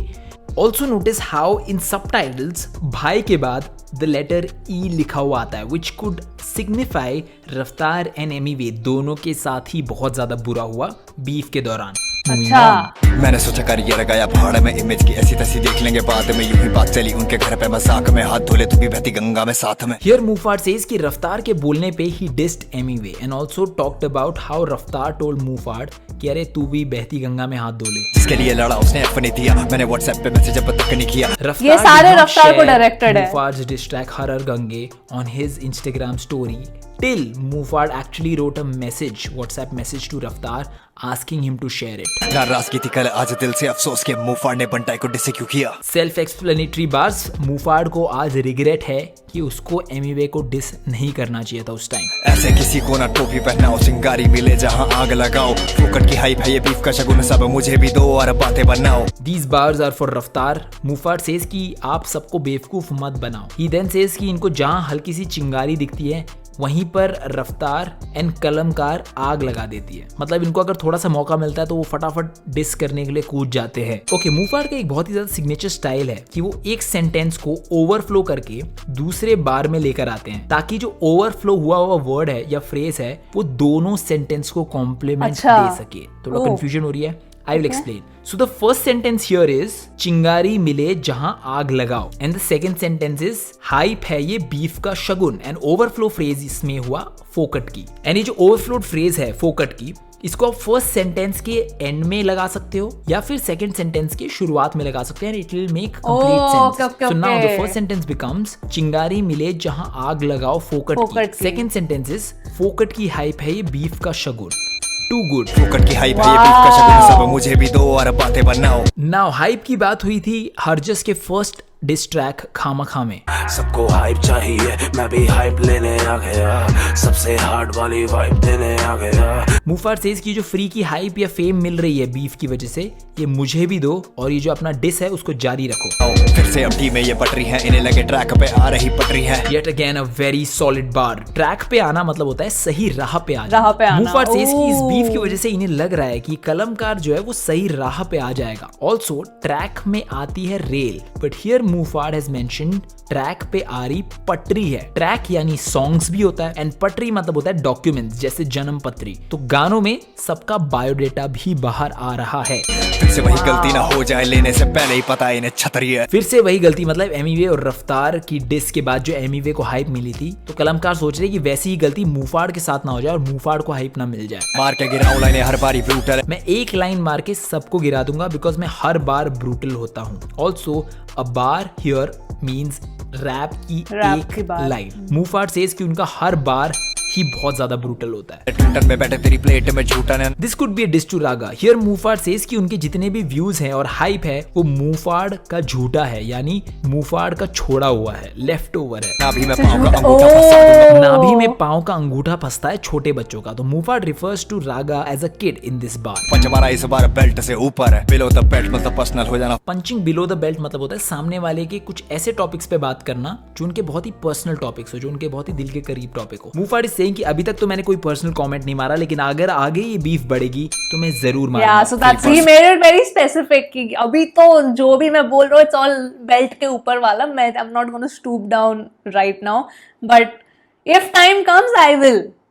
Also notice how in subtitles भाई के बाद the letter E लिखा हुआ आता है, which could signify रफ्तार एंड एमीवे दोनों के साथ ही बहुत ज्यादा बुरा हुआ बीफ के दौरान। अच्छा, मैंने सोचा करियर गया भाड़ में, इमेज की ऐसी तैसी देख लेंगे बाद में, यूं ही बात चली उनके घर पे मजाक में, हाथ धोले तू भी बहती गंगा में साथ में। Here मुफाड says कि रफ्तार के बोलने पे ही dissed Emiway and also talked about how रफ्तार told मुफाड कि अरे तू भी बहती गंगा में हाथ धो ले। जिसके लिए लड़ा उसने एफ नहीं दिया, मैंने व्हाट्सएप पे मैसेज अब तक नहीं किया। ये सारे रफ्तार को डायरेक्टेड है। Muhfaad's diss track Har Har Gange on his Instagram story till Mufad actually wrote a message, WhatsApp message to Raftar asking him to share it. नाराज की थी कल आज दिल से अफसोस के, मुफाड ने बंटाई को डिस क्यों किया। Self explanatory bars. मुफाड को आज रिग्रेट है कि उसको एमीवे को डिस नहीं करना चाहिए था उस टाइम। ऐसे किसी को ना टोपी पहनाओ, चिंगारी मिले जहां आग लगाओ, फोकट की हाइप है ये बीफ का शगुन, सब मुझे भी दो और बातें बनाओ। These bars are for रफ्तार। मुफाड सेज कि आप सबको बेवकूफ मत बनाओ। He then says कि इनको जहां हल्की सी चिंगारी दिखती है वहीं पर रफ्तार एंड कलमकार आग लगा देती है, मतलब इनको अगर थोड़ा सा मौका मिलता है तो वो फटाफट डिस करने के लिए कूद जाते हैं। ओके, मुफाड का एक बहुत ही ज्यादा सिग्नेचर स्टाइल है कि वो एक सेंटेंस को ओवरफ्लो करके दूसरे बार में लेकर आते हैं ताकि जो ओवरफ्लो हुआ हुआ वर्ड है या फ्रेज है वो दोनों सेंटेंस को कॉम्प्लीमेंट दे सके। थोड़ा कंफ्यूजन हो रही है, I will explain. So the first sentence here is चिंगारी मिले जहां आग लगाओ, and the second sentence is hype है ये बीफ का शगुन, and overflow phrase इसमें हुआ फोकट की। and ये जो overflowed phrase है फोकट की, इसको आप फर्स्ट सेंटेंस के एंड में लगा सकते हो या फिर सेकंड सेंटेंस के शुरुआत में लगा सकते हैं, it will make complete sense. So now the first sentence becomes चिंगारी मिले जहां आग लगाओ फोकट की। सेकंड सेंटेंस इज फोकट की हाइप है ये बीफ का शगुन। Too good. फोकट की हाइप है ये बीफ का शगुन, सब मुझे भी दो और बातें बनाओ। नाउ हाइप की बात हुई थी हरजस के फर्स्ट डिस ट्रैक खामखा में। सबको हाइप चाहिए, मैं भी हाइप लेने आ गया, सबसे हार्ड वाली वाइब देने आ गया। मुफाड सेज की जो फ्री की हाइप या फेम मिल रही है बीफ की वजह से ये मुझे भी दो, और ये जो अपना डिस है उसको जारी रखो। फिर से अपनी में ये पटरी है, इन्हें लगे ट्रैक पे आ रही पटरी है। Yet again a very solid bar. Track पे आना मतलब होता है सही राह पे आना। राह पे आना। मुफाड सेज की इस बीफ की वजह से इन्हें लग रहा है कि कलमकार जो है वो सही राह पे आ जाएगा। ऑल्सो ट्रैक में आती है rail, but here Muhfaad has mentioned track पे आ रही पटरी है। ट्रैक यानी सॉन्ग्स भी होता है एंड पटरी मतलब होता है डॉक्यूमेंट्स, जैसे जन्म पत्री। तो गानों में सबका बायोडेटा भी बाहर आ रहा है। फिर से वही गलती ना हो जाए, लेने से पहले ही पता है इन्हें छतरी है। फिर से वही गलती मतलब एमीवे और रफ्तार की डिस के बाद जो एमीवे को हाइप मिली थी, तो कलमकार सोच रहे कि वैसी ही गलती मुफाड के साथ ना हो जाए और मुफाड को हाइप ना मिल जाए। मार के गिराऊं लाइनें हर बारी ब्रूटल। मैं एक लाइन मार के सबको गिरा दूंगा बिकॉज मैं हर बार ब्रूटल होता हूँ। Also a bar here means rap की एक लाइन। मुफाड सेज कि उनका हर बार ही बहुत ज्यादा ब्रूटल होता है। ट्विटर में बैठे तेरी प्लेट में झूठा ने। This could be a diss to Raga. Here Muhfaad says कि उनके जितने भी व्यूज हैं और हाइप है वो मुफाड का झूठा है, यानी मुफाड का छोड़ा हुआ है, लेफ्ट ओवर है। नाभि में पाँव का अंगूठा फंसा दूंगा। नाभि में पाँव का अंगूठा फंसता है छोटे बच्चों का। तो Muhfaad refers to Raga as a kid in this bar. Punch मारा इस बार बेल्ट से ऊपर है, बिलो द बेल्ट मतलब पर्सनल हो जाना। पंचिंग बिलो द बेल्ट मतलब होता है सामने वाले के कुछ ऐसे टॉपिक्स पे बात करना जो उनके बहुत ही पर्सनल टॉपिक्स हो, जो उनके बहुत ही दिल के करीब टॉपिक हो। मुफाड इज saying कि अभी तक तो मैंने कोई पर्सनल कमेंट नहीं मारा, लेकिन अगर आगे ये बीफ बढ़ेगी तो मैं जरूर मारूंगा। Yeah, so that's he made it very specific कि अभी तो जो भी मैं बोल रहा हूँ it's all belt के ऊपर वाला, I'm not going to stoop down right now, but if time comes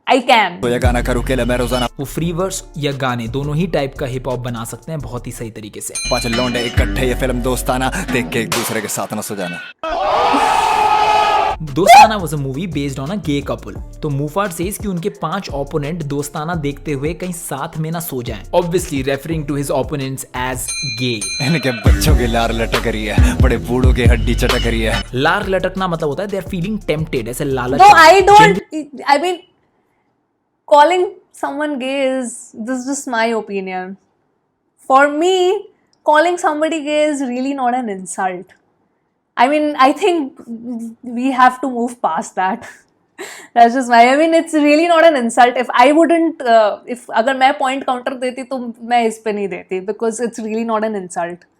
I can. तो ये गाना करूँ के लिए मैं रोजाना वो फ्री वर्स या गाने दोनों ही टाइप का हिप हॉप बना सकते हैं बहुत ही सही तरीके से। 5 लौंडे इकट्ठे, ये फिल्म दोस्ताना, देख के एक दूसरे के साथ न सो जाना। दोस्ताना was a movie based on a gay couple. तो मूफाड सेज कि उनके 5 ओपोनेंट दोस्ताना देखते हुए कहीं साथ में ना सो जाएं, obviously referring to his opponents as gay. इनके बच्चों की लार लटक रही है, बड़े बूढ़ों की हड्डी चटक रही है। लार लटकना मतलब होता है they are feeling tempted, ऐसे लालच। No, I mean calling someone gay this is just my opinion. For me, calling somebody gay is really not an insult. I mean, I think we have to move past that. That's just why. I mean, it's really not an insult. If I wouldn't, if अगर मैं point counter देती तो मैं इस पे नहीं देती, because it's really not an insult.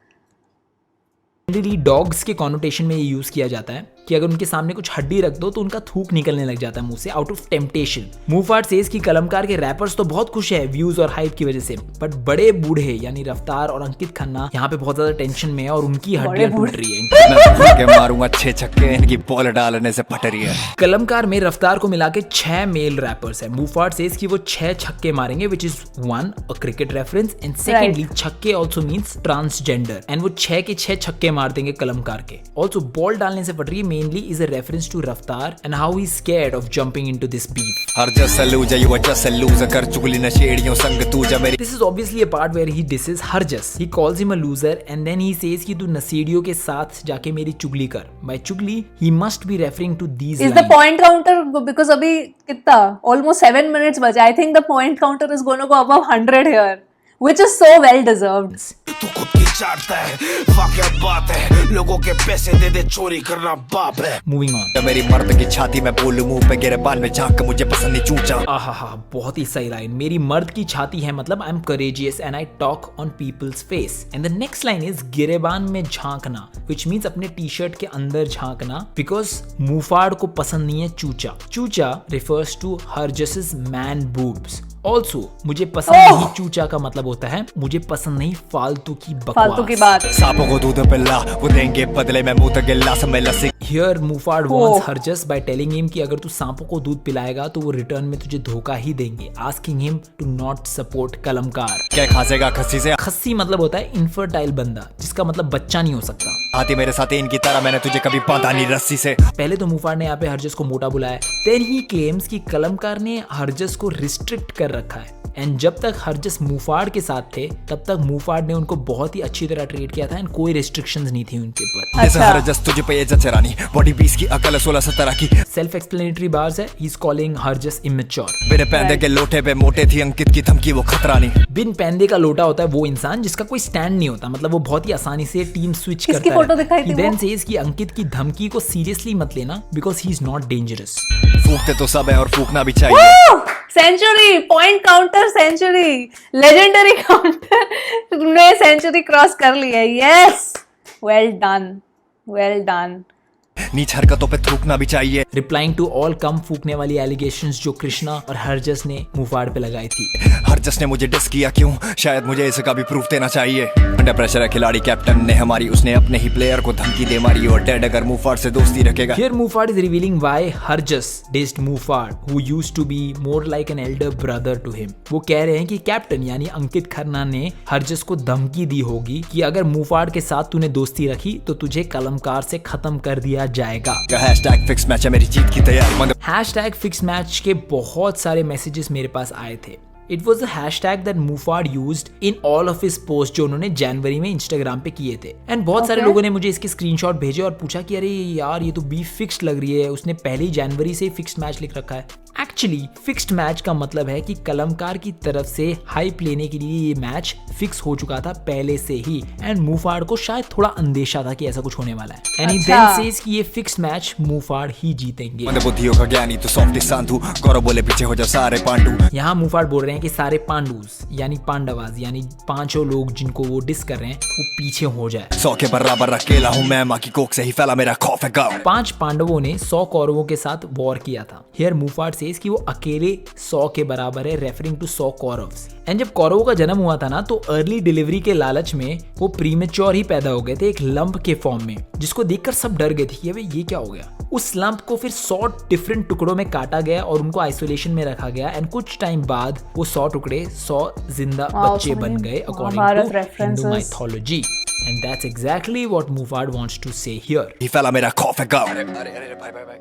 Generally dogs के कॉनोटेशन में ये यूज किया जाता है कि अगर उनके सामने कुछ हड्डी रख दो तो उनका थूक निकलने लग जाता है मुंह से आउट ऑफ टेम्पटेशन। मूफाड सेज कि कलमकार के रैपर्स तो बहुत खुश है व्यूज और हाइप की वजह से, बट बड़े बूढ़े यानी रफ्तार और अंकित खन्ना यहाँ पे बहुत ज्यादा टेंशन में है और उनकी हड्डियां टूट रही है। मैं भूल के मारूंगा 6 छक्के, इनकी बॉल डालने से फट रही है। कलमकार में रफ्तार को मिला के 6 मेल रैपर्स है। मूफाड सेज कि वो 6 छक्के मारेंगे, which is 1 a cricket reference and secondly छक्के ऑल्सो मीन्स ट्रांसजेंडर, एंड वो 6 के 6 छक्के मार देंगे कलमकार के। ऑल्सो बॉल डालने से फट रही है mainly is a reference to Raftar and how he's scared of jumping into this beef. हर जैसा लूजा you are just a loser, कर चुगली नशेड़ियों संग तू जा मेरी। This is obviously a part where he disses Harjas. He calls him a loser and then he says कि तू नशेड़ियों के साथ जाके मेरी चुगली कर। By चुगली he must be referring to these Is lines. the point counter, because अभी कितना almost 7 minutes बचा, I think the point counter is going to go above 100 here, which is so well deserved. तू खुद की चाटता है, वाकया बात है, लोगों के पैसे दे दे चोरी करना बाप है। Moving on. मेरी मर्द की छाती में बोलूं मुंह पे गिरे बाल में झांक, मुझे पसंद नहीं चूचा। आहा, बहुत ही सही लाइन। मेरी मर्द की छाती है मतलब I M courageous and I talk on people's face. And the next line is गिरेबान में झांकना, which means अपने टी शर्ट के अंदर झांकना, because मूफाड़ को पसंद नहीं है चूचा। चूचा refers to Harjas's man boobs. Also मुझे पसंद नहीं चूचा का मतलब होता है मुझे पसंद नहीं फालतू की बकवास। फालतू की बात। सांपों को दूध पिला, वो देंगे बदले में मुंह तक गिल्ला समय लस्सी। Here Mufad wants Harjas by telling him कि अगर तू सांपों को दूध पिलाएगा तो वो रिटर्न में तुझे धोखा ही देंगे, asking him to not support कलमकार। क्या खासेगा खस्सी से? खस्सी मतलब होता है इनफर्टाइल बंदा, जिसका मतलब बच्चा नहीं हो सकता। आती मेरे साथ इनकी तरह, मैंने तुझे कभी बांधा नहीं रस्सी से। पहले तो मुफाड ने यहाँ पे हरजस को मोटा बुलाया, देन ही क्लेम्स कि कलमकार ने हरजस को रिस्ट्रिक्ट कर रखा है, एंड जब तक हरजस मुफाड के साथ थे तब तक मुफाड ने उनको बहुत ही अच्छी तरह ट्रीट किया था एंड कोई रिस्ट्रिक्शंस नहीं थी उनके ऊपर। अच्छा। हरजस तुझे पे ये चचरानी, बॉडी 20 की अकल 16-17 की। सेल्फ एक्सप्लेनेटरी बार्स है, he is calling Harjas immature. बिन पैंदे के लोटे पे मोटे थी अंकित की धमकी, वो खतरा नहीं। बिन पैंदे का लोटा होता है वो इंसान जिसका कोई स्टैंड नहीं होता, मतलब वो बहुत ही आसानी से टीम स्विच करता है। फोटो दिखाई थी देन सेज कि अंकित की धमकी को सीरियसली मत लेना because he is not dangerous. फूकते तो सब है और फूकना भी चाहिए। Century, point counter century, legendary counter ने सेंचुरी क्रॉस कर ली है। Yes, well done, well done. नीच हरकतों पे थूकना भी चाहिए। रिप्लाइंग टू ऑल कम फूकने वाली एलिगेशंस जो कृष्णा और हरजस ने मुफाड पे लगाई थी। हरजस ने मुझे डिस किया क्यों? शायद मुझे इसका भी प्रूफ देना चाहिए। अंडर प्रेशर है खिलाड़ी, कैप्टन ने हमारी, उसने अपने ही प्लेयर को धमकी दे मारी और डेड अगर मुफाड से दोस्ती रखेगा। Here Mufad is revealing why Harjas dissed Mufad, who used to be more like an elder brother to him. वो कह रहे हैं कि कैप्टन यानी अंकित खन्ना ने हरजस को धमकी दी होगी कि अगर मुफाड के साथ तूने दोस्ती रखी तो तुझे कलमकार से खत्म कर दिया जाएगा। हैशटैग फिक्स मैच है मेरी जीत की तैयारी। हैशटैग फिक्स मैच के बहुत सारे मैसेजेस मेरे पास आए थे। It was a hashtag that Mufad used in all of his posts जो उन्होंने जनवरी में इंस्टाग्राम पे किए थे, एंड बहुत सारे लोगों ने मुझे इसके स्क्रीनशॉट भेजे और पूछा कि अरे यार ये तो बीफ फिक्स्ड लग रही है, उसने पहले ही जनवरी से ही फिक्स्ड मैच लिख रखा है। एक्चुअली फिक्स्ड मैच का मतलब है कि कलमकार की तरफ से हाइप लेने के लिए ये मैच फिक्स हो चुका था पहले से ही, एंड मुफाड को शायद थोड़ा अंदेशा था कि ऐसा कुछ होने वाला है, एंड ही देन सेज कि ये फिक्स्ड मैच मुफाड ही जीतेंगे। बुद्धियों का ज्ञानी तो सॉफ्ट सांधु, गौरव बोले पीछे हो जा सारे पांडु। यहाँ मुफाड बोल रहे हैं कि सारे पांडुस यानी पांडवास यानी पांचों लोग जिनको वो डिस कर रहे हैं वो पीछे हो जाए। 100 के बराबर अकेला हूँ मैं, माँ की कोख से ही फैला मेरा खौफ है गाँव। 5 पांडवों ने 100 कौरवों के साथ वॉर किया था। हियर मुफाड सेज कि वो अकेले 100 के बराबर है, रेफरिंग टू 100 कौरव्स। एंड जब कौरवों का जन्म हुआ था ना, तो अर्ली डिलीवरी के लालच में वो प्रीमेच्योर ही पैदा हो गए थे, एक लंप के फॉर्म में, जिसको देखकर सब डर गए थे कि अबे ये क्या हो गया। उस लंप को फिर 100 डिफरेंट टुकड़ों में काटा गया और उनको आइसोलेशन में रखा गया। एंड कुछ टाइम बाद वो 100 टुकड़े 100 जिंदा बच्चे बन गए according to Hindu mythology. And that's exactly what Mufad wants to say here. ये फैला मेरा खौफ है गाँव। अरे भाई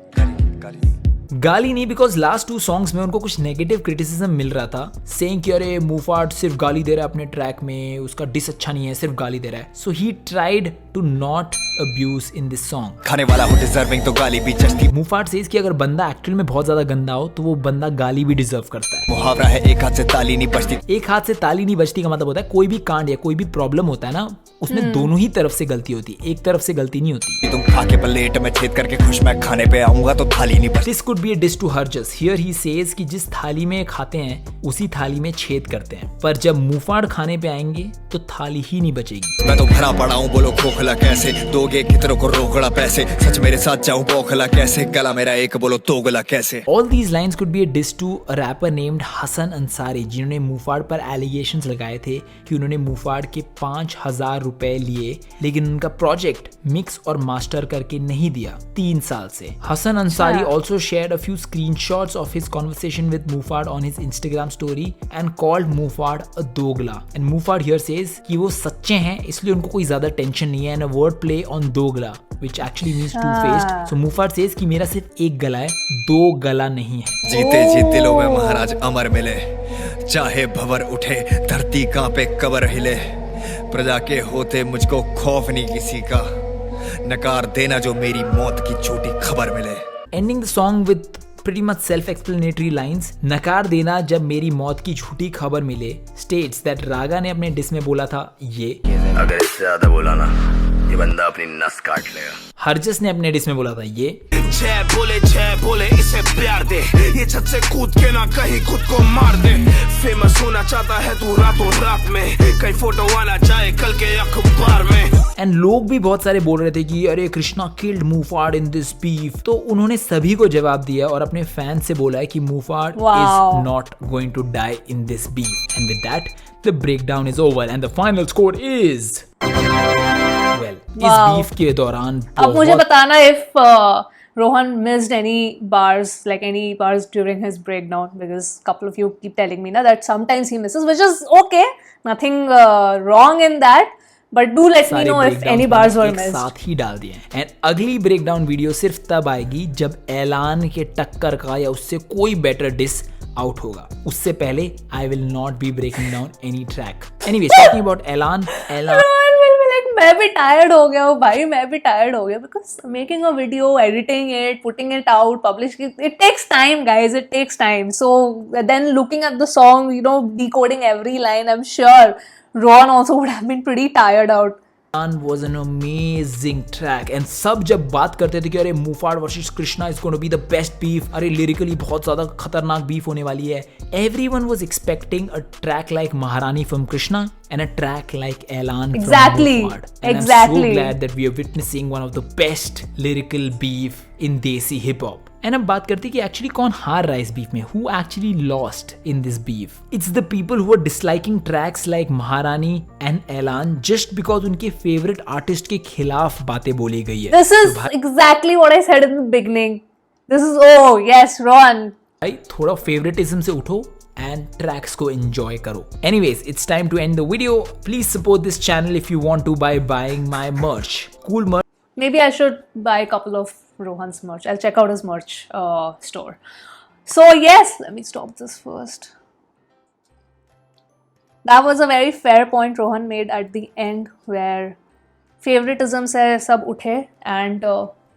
गाली। गाली नहीं, बिकॉज लास्ट 2 सॉन्ग्स में उनको कुछ नेगेटिव क्रिटिसिज्म मिल रहा था, सेइंग कि अरे मुफाट सिर्फ गाली दे रहा है अपने ट्रैक में, उसका डिस अच्छा नहीं है, सिर्फ गाली दे रहा है। So he tried to not abuse in this song. खाने वाला हो डिजर्विंग तो गाली भी जस्ती। मुफाट सेज कि अगर बंदा एक्चुअल में बहुत ज्यादा गंदा हो तो वो बंदा गाली भी डिजर्व करता है। मुहावरा है एक हाथ से ताली नहीं बजती। एक हाथ से ताली नहीं बजती का मतलब होता है कोई भी कांड या कोई भी प्रॉब्लम होता है ना, उसमें दोनों ही तरफ से गलती होती है, एक तरफ से गलती नहीं होती। तुम खा के प्लेट में छेद करके खुश मैं खाने पे आऊंगा तो थाली नहीं बजती। This could be a diss to Harjas. Here he says कि जिस थाली में खाते हैं उसी थाली में छेद करते हैं, पर जब मुफाड़ खाने पे आएंगे तो थाली ही नहीं बचेगी। मैं तो भरा पड़ा हूँ, बोलो खोखला कैसे दोगे कितनों को रोकड़ा पैसे, सच मेरे साथ जाऊँ बौखला कैसे, गला मेरा एक बोलो तोगला कैसे। All these lines could be a diss to a rapper named Hasan Ansari, जिन्होंने मुफाड़ पर एलिगेशंस लगाए थे कि उन्होंने मुफाड़ के 5000 रुपए लिए, लेकिन उनका प्रोजेक्ट मिक्स और मास्टर करके नहीं दिया 3 साल से। Hasan Ansari also shared a few screenshots of his conversation with Mufad on his Instagram story and called Mufad a dogla. And Mufad here says कि वो सच्चे हैं इसलिए उनको कोई ज्यादा टेंशन नहीं है, and a word play on dogla which actually means two-faced. So Mufad says कि मेरा सिर्फ एक गला है, 2 गला नहीं है। जीते जी दिलों में महाराज अमर मिले, चाहे भंवर उठे धरती कांपे कबर हिले, प्रजा के होते मुझको खौफ नहीं किसी का, नकार देना जो मेरी मौत की झूठी खबर मिले। Ending the song with pretty much self-explanatory lines. नकार देना जब मेरी मौत की झूठी खबर मिले states that रागा ने अपने डिस में बोला था ये। अगर इससे ज्यादा बोला ना ये बंदा अपनी नस काट लेगा। हरजस ने अपने डिस में बोला था ये। जय बोले इसे प्यार दे, ये छत से कूद के ना कहीं खुद को मार दे, फेमस होना चाहता है तू रातों रात में, कहीं फोटो आना चाहे कल के अखबार में। एंड लोग भी बहुत सारे बोल रहे थे कि अरे Krishna killed Muhfaad in this beef, तो उन्होंने सभी को जवाब दिया और अपने फैन से बोला है कि Muhfaad is not going to die in this beef. And with that the breakdown is over and the final score is well. इस बीफ के दौरान अब मुझे बताना if Rohan missed any bars during his breakdown, because couple of you keep telling me that sometimes he misses, which is okay, nothing wrong in that, but do let me know if any bars were missed. साथ ही डाल दिए। And अगली breakdown video सिर्फ तब आएगी जब ऐलान के टक्कर का या उससे कोई बेटर डिस आउट होगा। उससे पहले I will not be breaking down any track. Anyways, talking about Ailaan मैं भी टायर्ड हो गया हूँ भाई, मैं भी टायर्ड हो गया, because making a video, editing it, putting it out, publish it takes time guys, it takes time. So then looking at the song, decoding every line, I'm sure Ron also would have been pretty tired out. was an amazing track and सब जब बात करते थे कि अरे Muhfaad versus Krishna is going to be the best beef, अरे lyrically बहुत ज़्यादा खतरनाक बीफ होने वाली है, everyone was expecting a track like महारानी from Krishna and a track like Elan from Mufad. And I'm so glad that we are witnessing one of the best lyrical beef in Desi hip hop. And अब बात करते हैं कि actually कौन हार रहा है इस बीफ में, who actually lost in this beef. It's the people who are disliking tracks like Maharani and Ailaan just because उनके फेवरेट आर्टिस्ट के खिलाफ बातें बोली गई है. This is exactly what I said in the beginning. This is oh yes Ron. भाई थोड़ा favouritism से उठो and tracks को enjoy करो. Anyways, it's time to end the video. Please support this channel if you want to by buying my merch. Cool merch. Maybe I should buy a couple of Rohan's merch. I'll check out his merch store. So yes, let me stop this first. That was a very fair point Rohan made at the end, where favoritism se sab uthe, and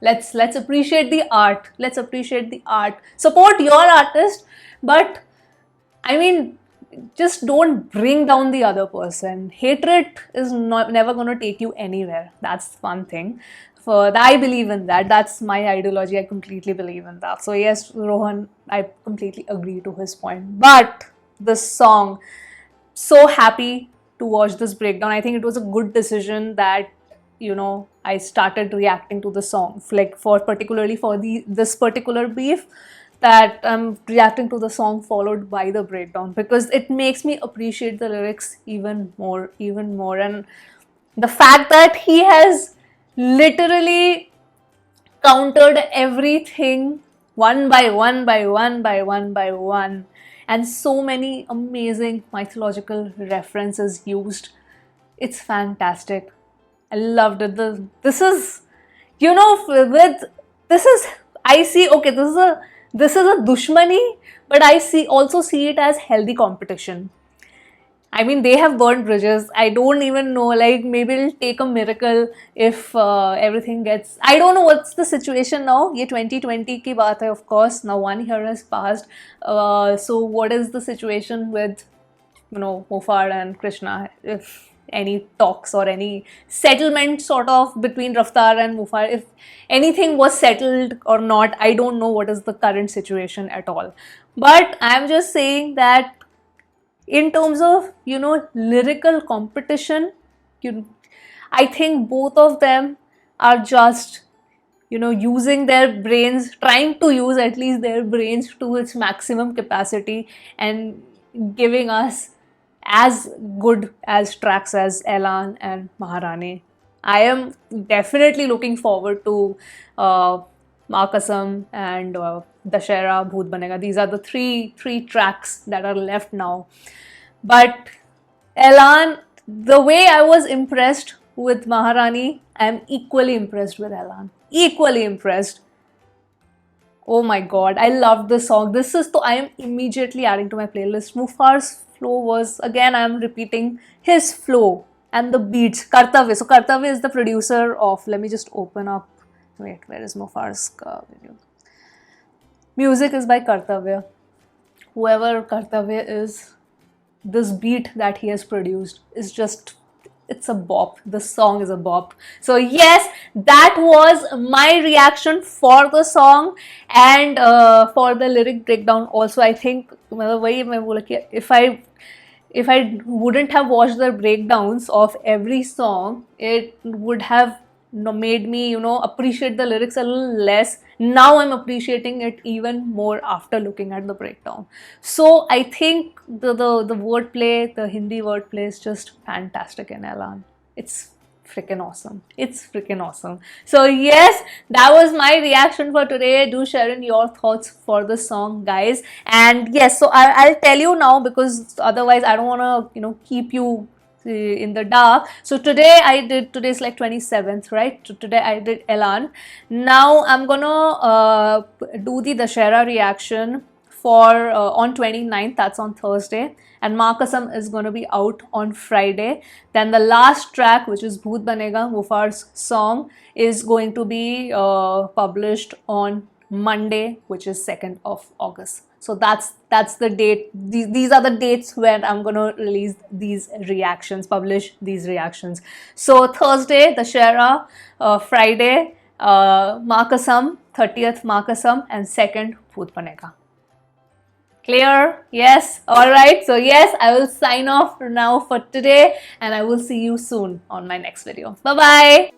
let's appreciate the art. Let's appreciate the art. Support your artist, but I mean, just don't bring down the other person. Hatred is never going to take you anywhere. That's one thing. I believe in that. That's my ideology. I completely believe in that. So yes, Rohan, I completely agree to his point. But this song, so happy to watch this breakdown. I think it was a good decision that, I started reacting to the song, like particularly for this particular beef. that I'm reacting to the song followed by the breakdown, because it makes me appreciate the lyrics even more, and the fact that he has literally countered everything one by one by one, and so many amazing mythological references used. It's fantastic. I loved it. This is, you know, with this is, I see, okay, this is a dushmani, but I also see it as healthy competition. I mean, they have burned bridges. I don't even know, like, maybe it'll take a miracle if everything gets. I don't know what's the situation now. Ye 2020 ki baat hai, of course. Now 1 year has passed. So, what is the situation with, you know, Mufar and Krishna? If any talks or any settlement sort of between Raftaar and Mufar, if anything was settled or not, I don't know what is the current situation at all. But I'm just saying that in terms of, you know, lyrical competition, I think both of them are just, you know, using their brains, trying to use at least their brains to its maximum capacity, and giving us as good as tracks as Elan and Maharani. I am definitely looking forward to Maa Kasam and Dashera, Bhoot Banega. These are the three tracks that are left now. But Elan, the way I was impressed with Maharani, I am equally impressed with Elan. Equally impressed. Oh my god, I loved the song. I am immediately adding to my playlist. Mufar's flow was, again, I am repeating his flow and the beats. Kartavya. So Kartavya is the producer of, let me just open up. Wait, where is Mufar's video? Music is by Kartavya. Whoever Kartavya is, this beat that he has produced is just, it's a bop. The song is a bop. So yes, that was my reaction for the song and for the lyric breakdown also. I think if I wouldn't have watched the breakdowns of every song, it would have made me, you know, appreciate the lyrics a little less. Now I'm appreciating it even more after looking at the breakdown. So I think the wordplay, the Hindi wordplay is just fantastic in Elan. It's freaking awesome. It's freaking awesome. So yes, that was my reaction for today. Do share in your thoughts for the song, guys. And yes, so I'll tell you now, because otherwise I don't want to, you know, keep you in the dark. So today's like 27th, right? So today I did Elan. Now I'm gonna do the Dashera reaction for on 29th, that's on Thursday, and Maa Kasam is going to be out on Friday. Then the last track, which is Bhoot Banega, Mufar's song, is going to be published on Monday, which is 2nd of August. So that's the date. These are the dates when I'm gonna release these reactions, publish these reactions. So Thursday, Dashera, Friday, Maa Kasam, 30th Maa Kasam, and 2nd Bhoot Banega. Clear? Yes? Alright. So yes, I will sign off now for today, and I will see you soon on my next video. Bye-bye.